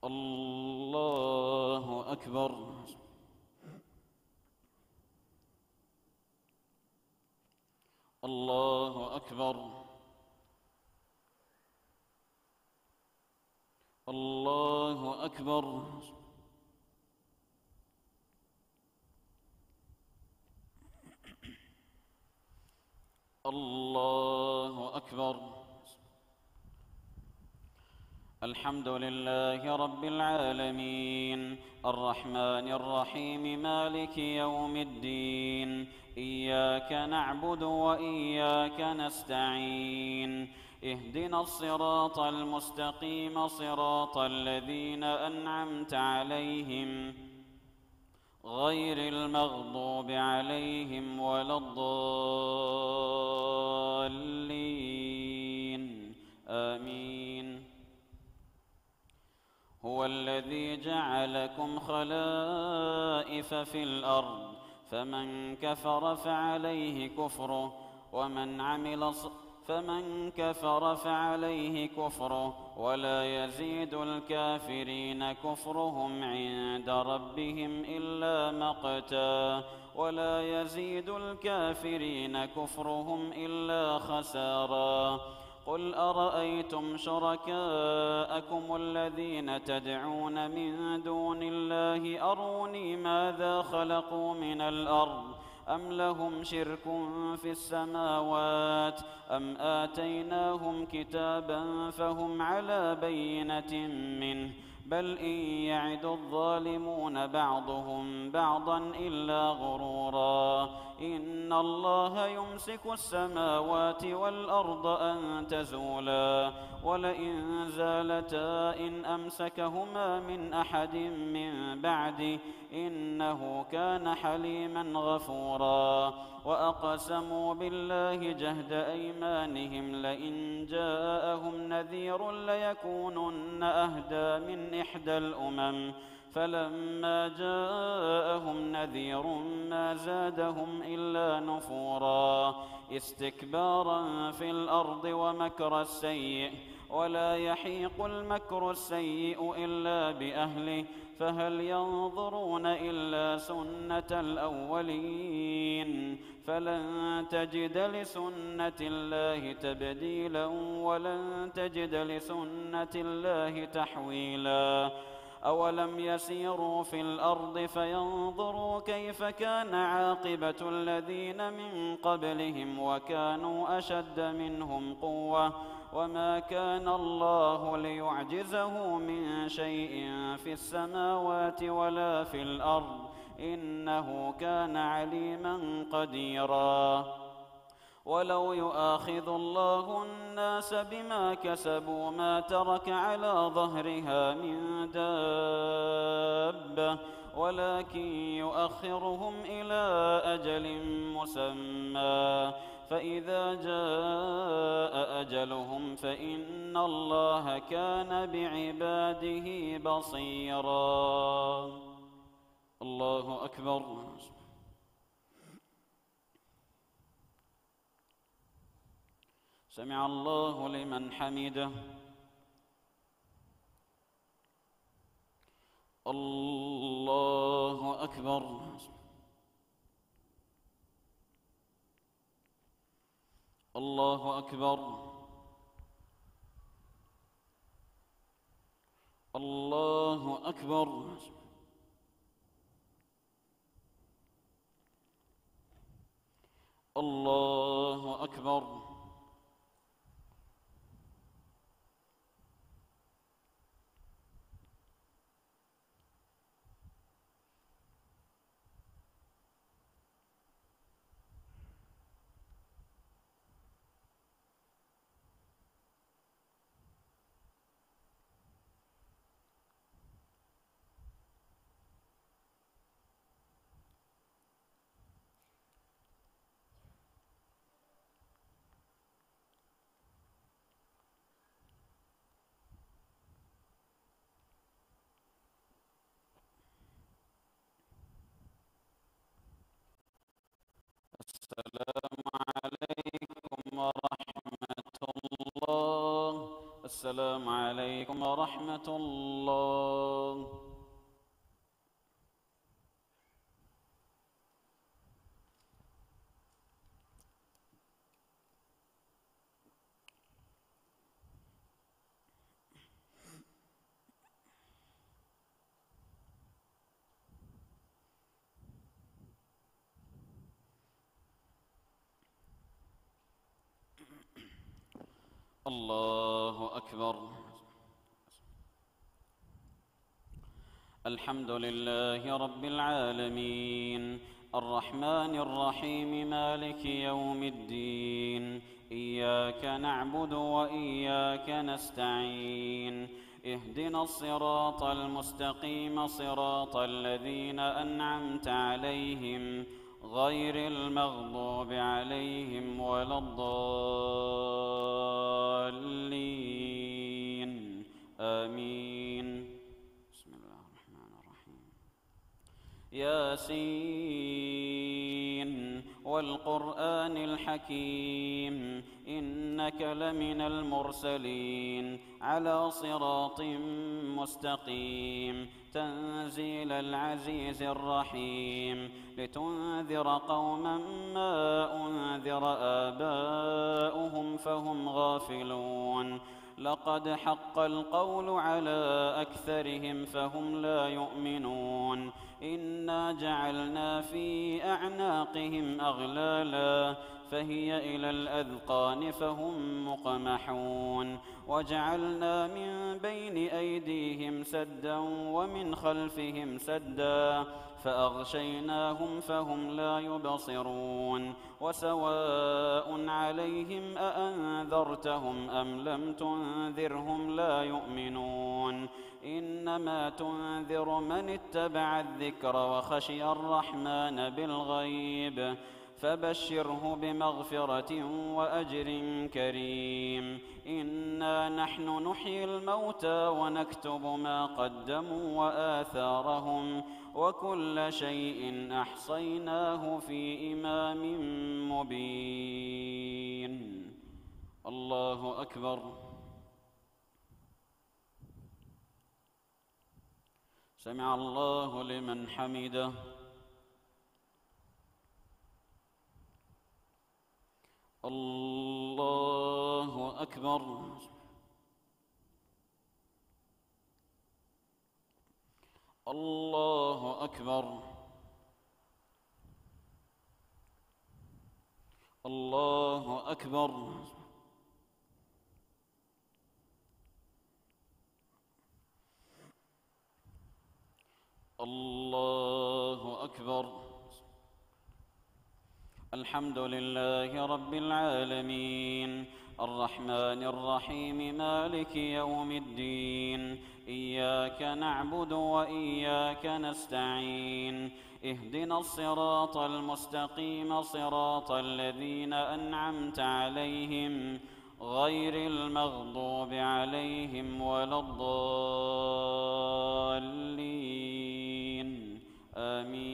الله أكبر. الله أكبر. الله أكبر. الله أكبر. الحمد لله رب العالمين الرحمن الرحيم مالك يوم الدين إياك نعبد وإياك نستعين اهدنا الصراط المستقيم صراط الذين أنعمت عليهم غير المغضوب عليهم ولا الضالين آمين. هو الذي جعلكم خلائف في الأرض فمن كفر فعليه كفره ولا يزيد الكافرين كفرهم عند ربهم إلا مقتا ولا يزيد الكافرين كفرهم إلا خسارا. قل أرأيتم شركاءكم الذين تدعون من دون الله أروني ماذا خلقوا من الأرض أم لهم شرك في السماوات أم آتيناهم كتابا فهم على بينة منه بل إن يعد الظالمون بعضهم بعضا إلا غرورا. إن الله يمسك السماوات والأرض أن تزولا ولئن زالتا إن أمسكهما من أحد من بعده إنه كان حليما غفورا. وأقسموا بالله جهد أيمانهم لئن جاءهم نذير ليكونن أهدى من إحدى الأمم فلما جاءهم نذير ما زادهم إلا نفورا استكبارا في الأرض ومكر السيء ولا يحيق المكر السيء إلا بأهله فهل ينظرون إلا سنة الأولين فلن تجد لسنة الله تبديلا ولن تجد لسنة الله تحويلا. أولم يسيروا في الأرض فينظروا كيف كان عاقبة الذين من قبلهم وكانوا أشد منهم قوة وما كان الله ليعجزه من شيء في السماوات ولا في الأرض إنه كان عليما قديرا. ولو يؤاخذ الله الناس بما كسبوا ما ترك على ظهرها من دابة ولكن يؤخرهم إلى أجل مسمى فإذا جاء أجلهم فإن الله كان بعباده بصيرا. الله أكبر. سمع الله لمن حمده. الله أكبر. الله أكبر. الله أكبر. الله أكبر. السلام عليكم ورحمة الله. الله أكبر. الحمد لله رب العالمين الرحمن الرحيم مالك يوم الدين إياك نعبد وإياك نستعين اهدنا الصراط المستقيم صراط الذين أنعمت عليهم غير المغضوب عليهم ولا الضالين آمين. بسم الله الرحمن الرحيم. ياسين والقرآن الحكيم إنك لمن المرسلين على صراط مستقيم تنزيل العزيز الرحيم لتنذر قوما ما أنذر آباؤهم فهم غافلون لقد حق القول على أكثرهم فهم لا يؤمنون إنا جعلنا في أعناقهم أغلالا فهي إلى الأذقان فهم مقمحون وجعلنا من بين أيديهم سدا ومن خلفهم سدا فأغشيناهم فهم لا يبصرون وسواء عليهم أأنذرتهم أم لم تنذرهم لا يؤمنون إنما تنذر من اتبع الذكر وخشي الرحمن بالغيب فبشره بمغفرة وأجر كريم. إنا نحن نحيي الموتى ونكتب ما قدموا وآثارهم وكل شيء أحصيناه في إمام مبين. الله أكبر. سمع الله لمن حمده. الله أكبر. الله أكبر. الله أكبر. الله أكبر. الحمد لله رب العالمين الرحمن الرحيم مالك يوم الدين إياك نعبد وإياك نستعين اهدنا الصراط المستقيم صراط الذين أنعمت عليهم غير المغضوب عليهم ولا الضالين آمين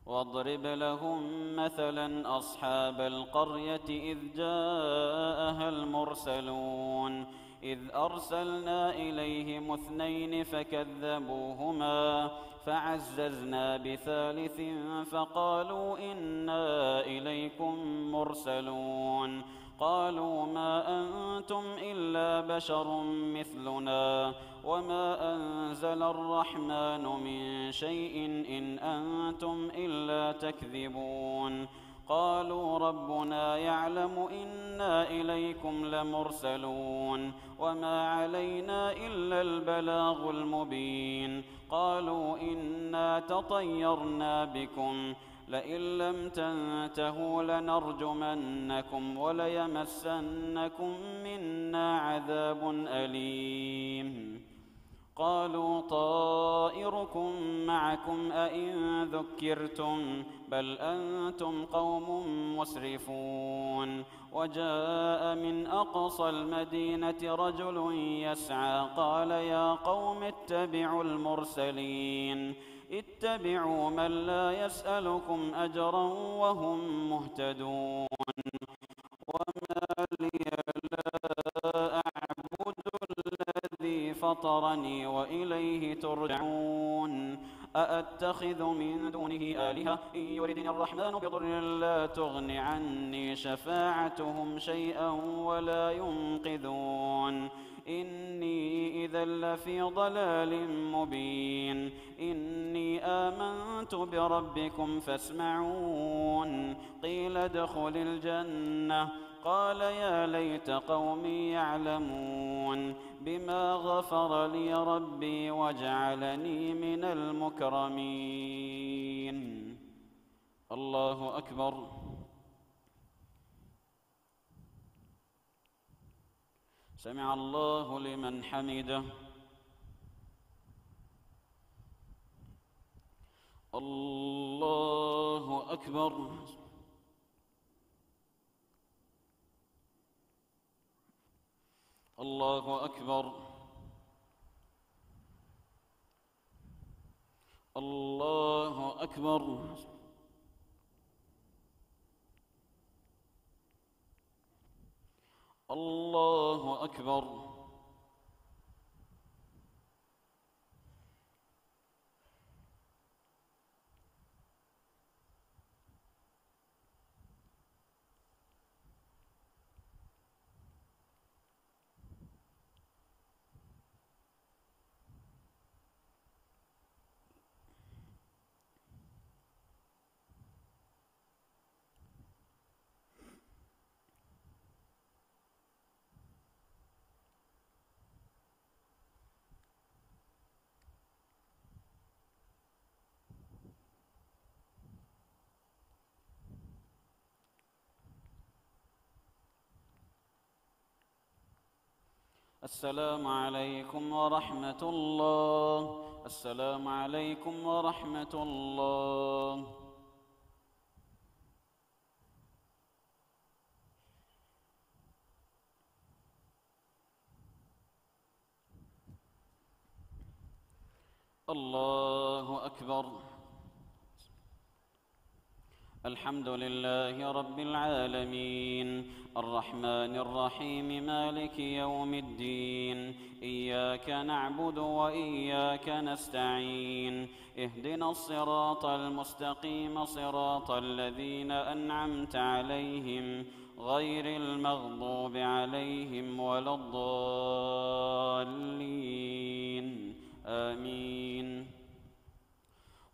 واضرب لهم مثلا أصحاب القرية إذ جاءها المرسلون إذ أرسلنا إليهم 2 فكذبوهما فعززنا بثالث فقالوا إنا إليكم مرسلون قالوا ما أنتم إلا بشر مثلنا وما أنزل الرحمن من شيء إن أنتم إلا تكذبون قالوا ربنا يعلم إنا إليكم لمرسلون وما علينا إلا البلاغ المبين قالوا إنا تطيرنا بكم لئن لم تنتهوا لنرجمنكم وليمسنكم منا عذاب أليم قالوا طائركم معكم أئن ذكرتم بل أنتم قوم مسرفون وجاء من أقصى المدينة رجل يسعى قال يا قوم اتبعوا المرسلين اتبعوا من لا يسألكم أجرا وهم مهتدون وما لي لا أعبد الذي فطرني وإليه ترجعون أأتخذ من دونه آلهة إن يردني الرحمن بضر لا تغن عني شفاعتهم شيئا ولا ينقذون إني إذا لفي ضلال مبين إني آمنت بربكم فاسمعون قيل ادخل الجنة قال يا ليت قومي يعلمون بما غفر لي ربي وجعلني من المكرمين الله أكبر سمع الله لمن حمده الله أكبر الله أكبر الله أكبر الله أكبر السلام عليكم ورحمة الله السلام عليكم ورحمة الله الله أكبر الحمد لله رب العالمين الرحمن الرحيم مالك يوم الدين إياك نعبد وإياك نستعين اهدنا الصراط المستقيم صراط الذين أنعمت عليهم غير المغضوب عليهم ولا الضالين آمين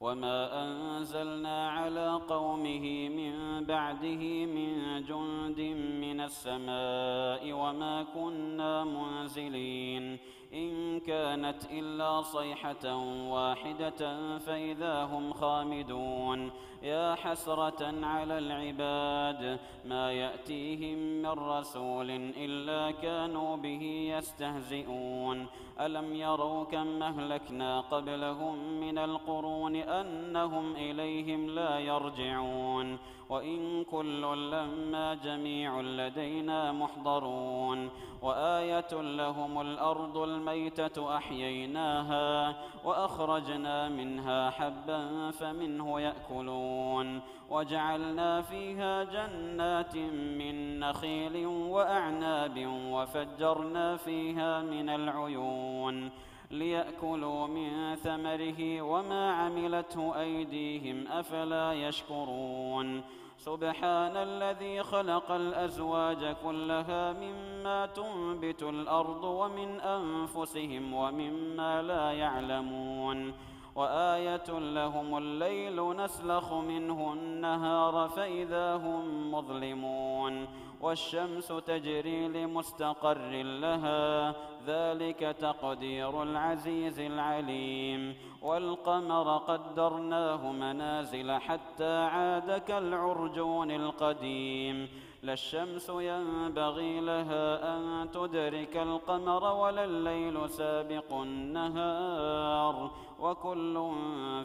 وما أنزلنا على قومه من بعده من جند من السماء وما كنا منزلين إن كانت إلا صيحة واحدة فإذا هم خامدون يا حسرة على العباد ما يأتيهم من رسول إلا كانوا به يستهزئون ألم يروا كم أهلكنا قبلهم من القرون أنهم إليهم لا يرجعون وإن كل لما جميع لدينا محضرون وآية لهم الأرض الميتة أحييناها وأخرجنا منها حبا فمنه يأكلون وجعلنا فيها جنات من نخيل وأعناب وفجرنا فيها من العيون ليأكلوا من ثمره وما عملته أيديهم أفلا يشكرون سبحان الذي خلق الأزواج كلها مما تنبت الأرض ومن أنفسهم ومما لا يعلمون وآية لهم الليل نسلخ منه النهار فإذا هم مظلمون والشمس تجري لمستقر لها ذلك تقدير العزيز العليم والقمر قدرناه منازل حتى عاد كالعرجون القديم لا الشمس ينبغي لها أن تدرك القمر ولا الليل سابق النهار وكل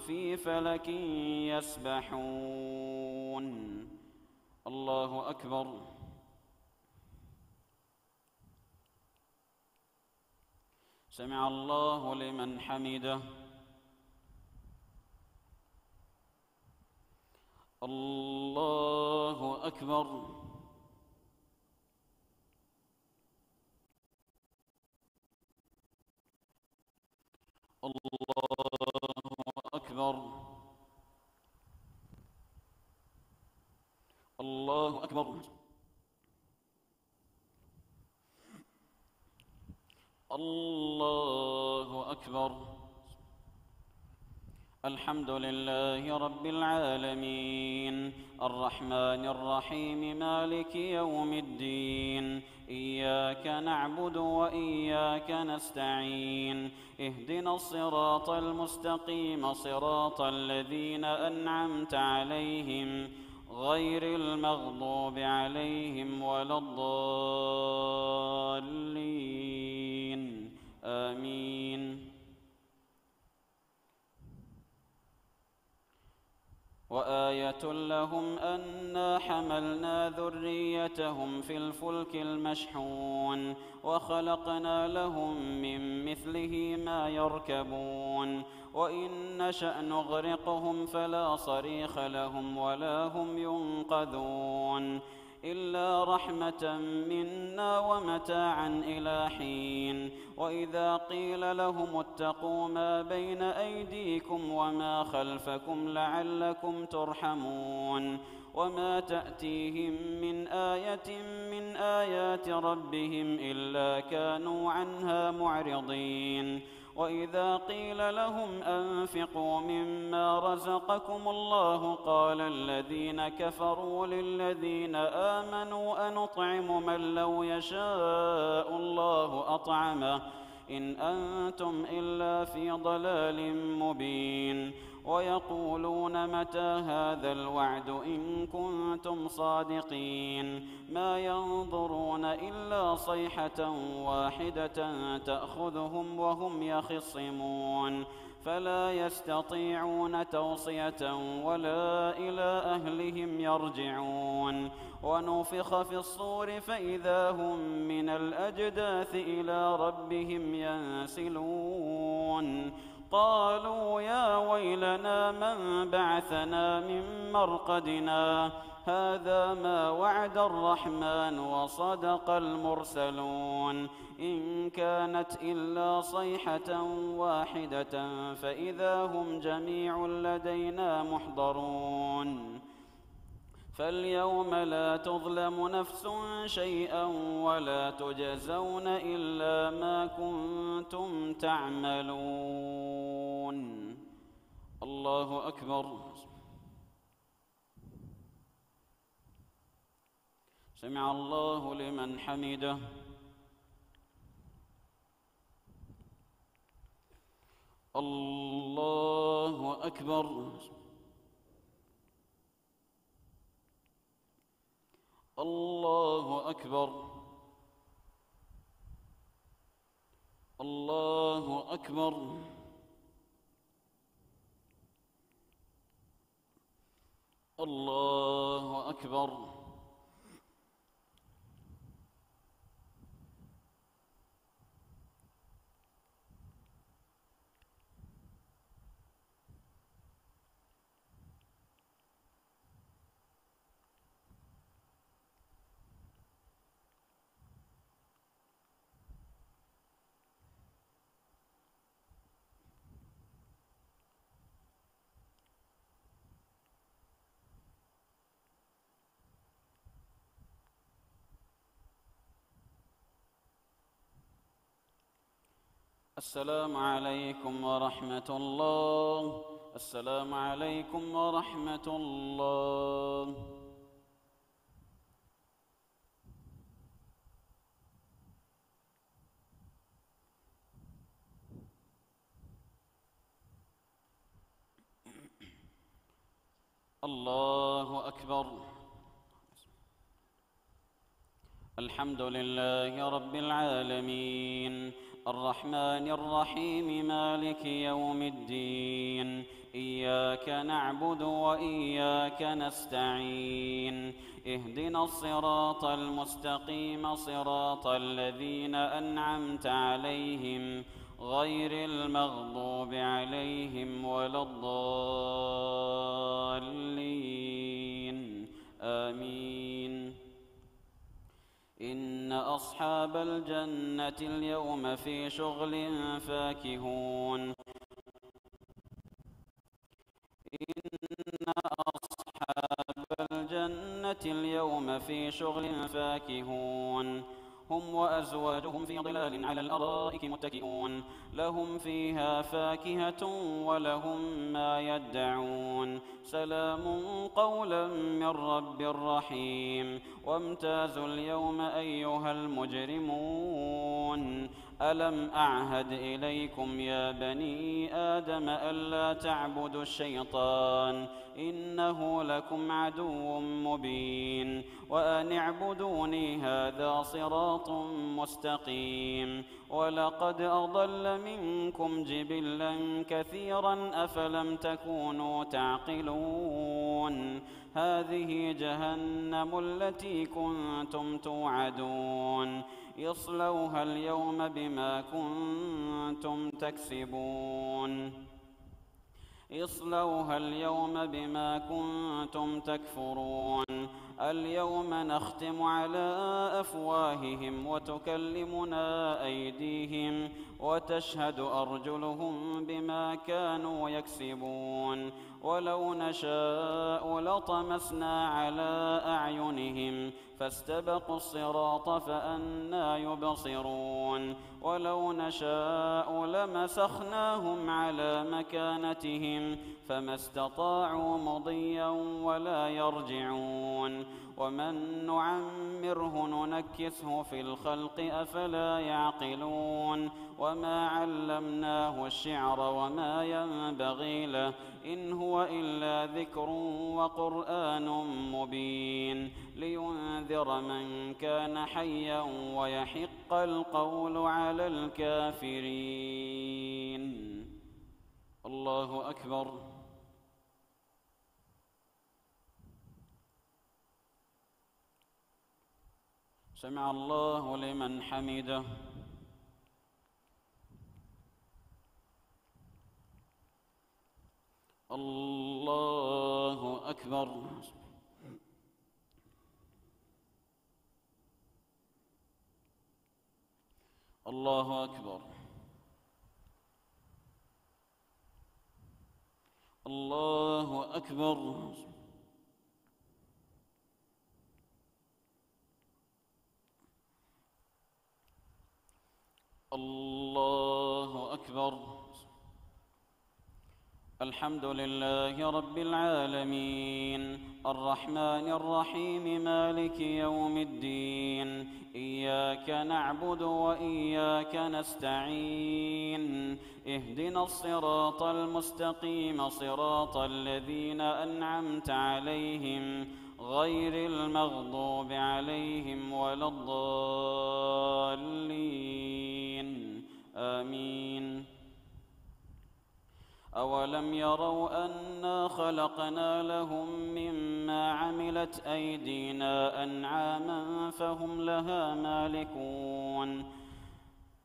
في فلك يسبحون الله أكبر سمع الله لمن حمده الله أكبر الله أكبر الله أكبر الله أكبر الحمد لله رب العالمين الرحمن الرحيم مالك يوم الدين إياك نعبد وإياك نستعين اهدنا الصراط المستقيم صراط الذين أنعمت عليهم غير المغضوب عليهم ولا الضالين آمين وآية لهم أنا حملنا ذريتهم في الفلك المشحون وخلقنا لهم من مثله ما يركبون وإن نشأ نغرقهم فلا صريخ لهم ولا هم ينقذون إلا رحمة منا ومتاعا إلى حين وإذا قيل لهم اتقوا ما بين أيديكم وما خلفكم لعلكم ترحمون وما تأتيهم من آية من آيات ربهم إلا كانوا عنها معرضين وإذا قيل لهم أنفقوا مما رزقكم الله قال الذين كفروا للذين آمنوا أنطعم من لو يشاء الله أطعمه إن أنتم إلا في ضلال مبين ويقولون متى هذا الوعد إن كنتم صادقين ما ينظرون إلا صيحة واحدة تأخذهم وهم يخصمون فلا يستطيعون توصية ولا إلى أهلهم يرجعون ونفخ في الصور فإذا هم من الأجداث إلى ربهم ينسلون قالوا يا ويلنا من بعثنا من مرقدنا هذا ما وعد الرحمن وصدق المرسلون إن كانت إلا صيحة واحدة فإذا هم جميع لدينا محضرون فاليوم لا تظلم نفس شيئا ولا تجزون إلا ما كنتم تعملون الله أكبر سمع الله لمن حمده الله أكبر. الله أكبر. الله أكبر. الله أكبر. السلام عليكم ورحمة الله. السلام عليكم ورحمة الله. الله أكبر. الحمد لله رب العالمين الرحمن الرحيم مالك يوم الدين إياك نعبد وإياك نستعين اهدنا الصراط المستقيم صراط الذين أنعمت عليهم غير المغضوب عليهم ولا الضالين آمين. إن أصحاب الجنة اليوم في شغل فاكهون. إن أصحاب الجنة اليوم في شغل فاكهون هم وأزواجهم في ظلال على الأرائك متكئون لهم فيها فاكهة ولهم ما يدعون سلام قولا من رب رحيم. وامتازوا اليوم أيها المجرمون ألم أعهد إليكم يا بني آدم ألا تعبدوا الشيطان إنه لكم عدو مبين وأن اعبدوني هذا صراط مستقيم. ولقد أضل منكم جبلا كثيرا أفلم تكونوا تعقلون. هذه جهنم التي كنتم توعدون اصلوها اليوم بما كنتم تكسبون. اصلوها اليوم بما كنتم تكفرون. اليوم نختم على أفواههم وتكلمنا أيديهم وتشهد أرجلهم بما كانوا يكسبون. ولو نشاء لطمسنا على أعينهم فاستبقوا الصراط فأنى يبصرون. ولو نشاء لمسخناهم على مكانتهم فما استطاعوا مضيا ولا يرجعون. ومن نعمره ننكسه في الخلق أفلا يعقلون. وما علمناه الشعر وما ينبغي له إن هو إلا ذكر وقرآن مبين لينذر من كان حيا ويحق القول على الكافرين. الله أكبر. سمع الله لمن حمده. الله أكبر. الله أكبر. الله أكبر. الله أكبر. الحمد لله رب العالمين الرحمن الرحيم مالك يوم الدين إياك نعبد وإياك نستعين اهدنا الصراط المستقيم صراط الذين أنعمت عليهم غير المغضوب عليهم ولا الضالين آمين. أولم يروا أنا خلقنا لهم مما عملت أيدينا أنعاما فهم لها مالكون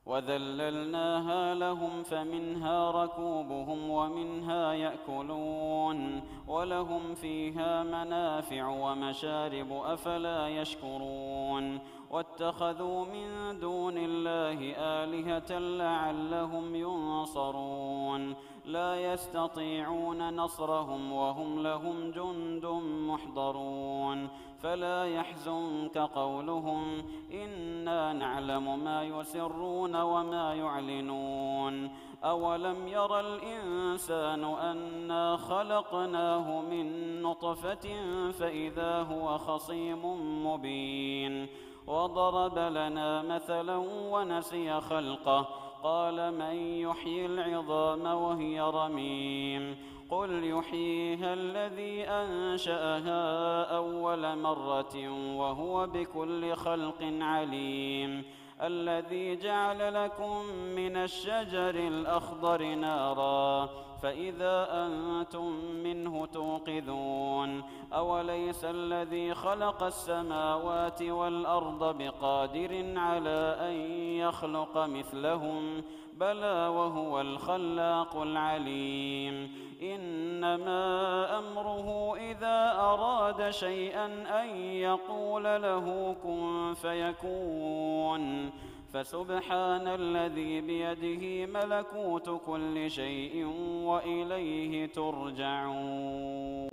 وذللناها لهم فمنها ركوبهم ومنها يأكلون ولهم فيها منافع ومشارب أفلا يشكرون واتخذوا من دون الله آلهة لعلهم ينصرون لا يستطيعون نصرهم وهم لهم جند محضرون فلا يحزنك قولهم إنا نعلم ما يسرون وما يعلنون أولم ير الإنسان أنا خلقناه من نطفة فإذا هو خصيم مبين وضرب لنا مثلا ونسي خلقه قال من يحيي العظام وهي رميم قل يحييها الذي أنشأها أول مرة وهو بكل خلق عليم الذي جعل لكم من الشجر الأخضر نارا فإذا أنتم منه توقدون أوليس الذي خلق السماوات والأرض بقادر على أن يخلق مثلهم بلى وهو الخلاق العليم إنما أمره إذا أراد شيئا أن يقول له كن فيكون فسبحان الذي بيده ملكوت كل شيء وإليه ترجعون.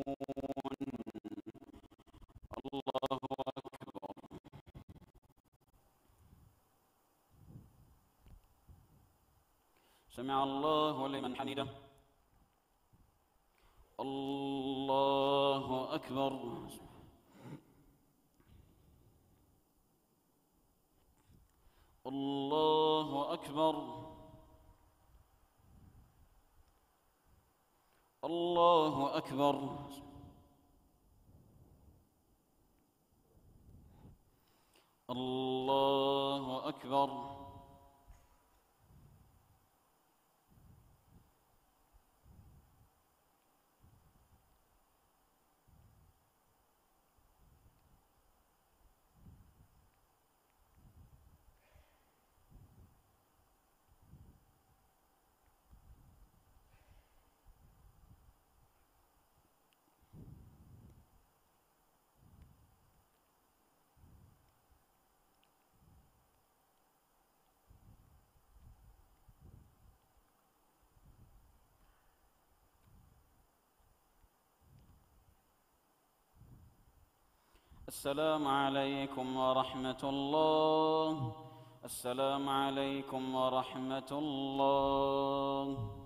الله أكبر. سمع الله لمن حمده. الله أكبر. الله أكبر. الله أكبر. الله أكبر. السلام عليكم ورحمة الله. السلام عليكم ورحمة الله.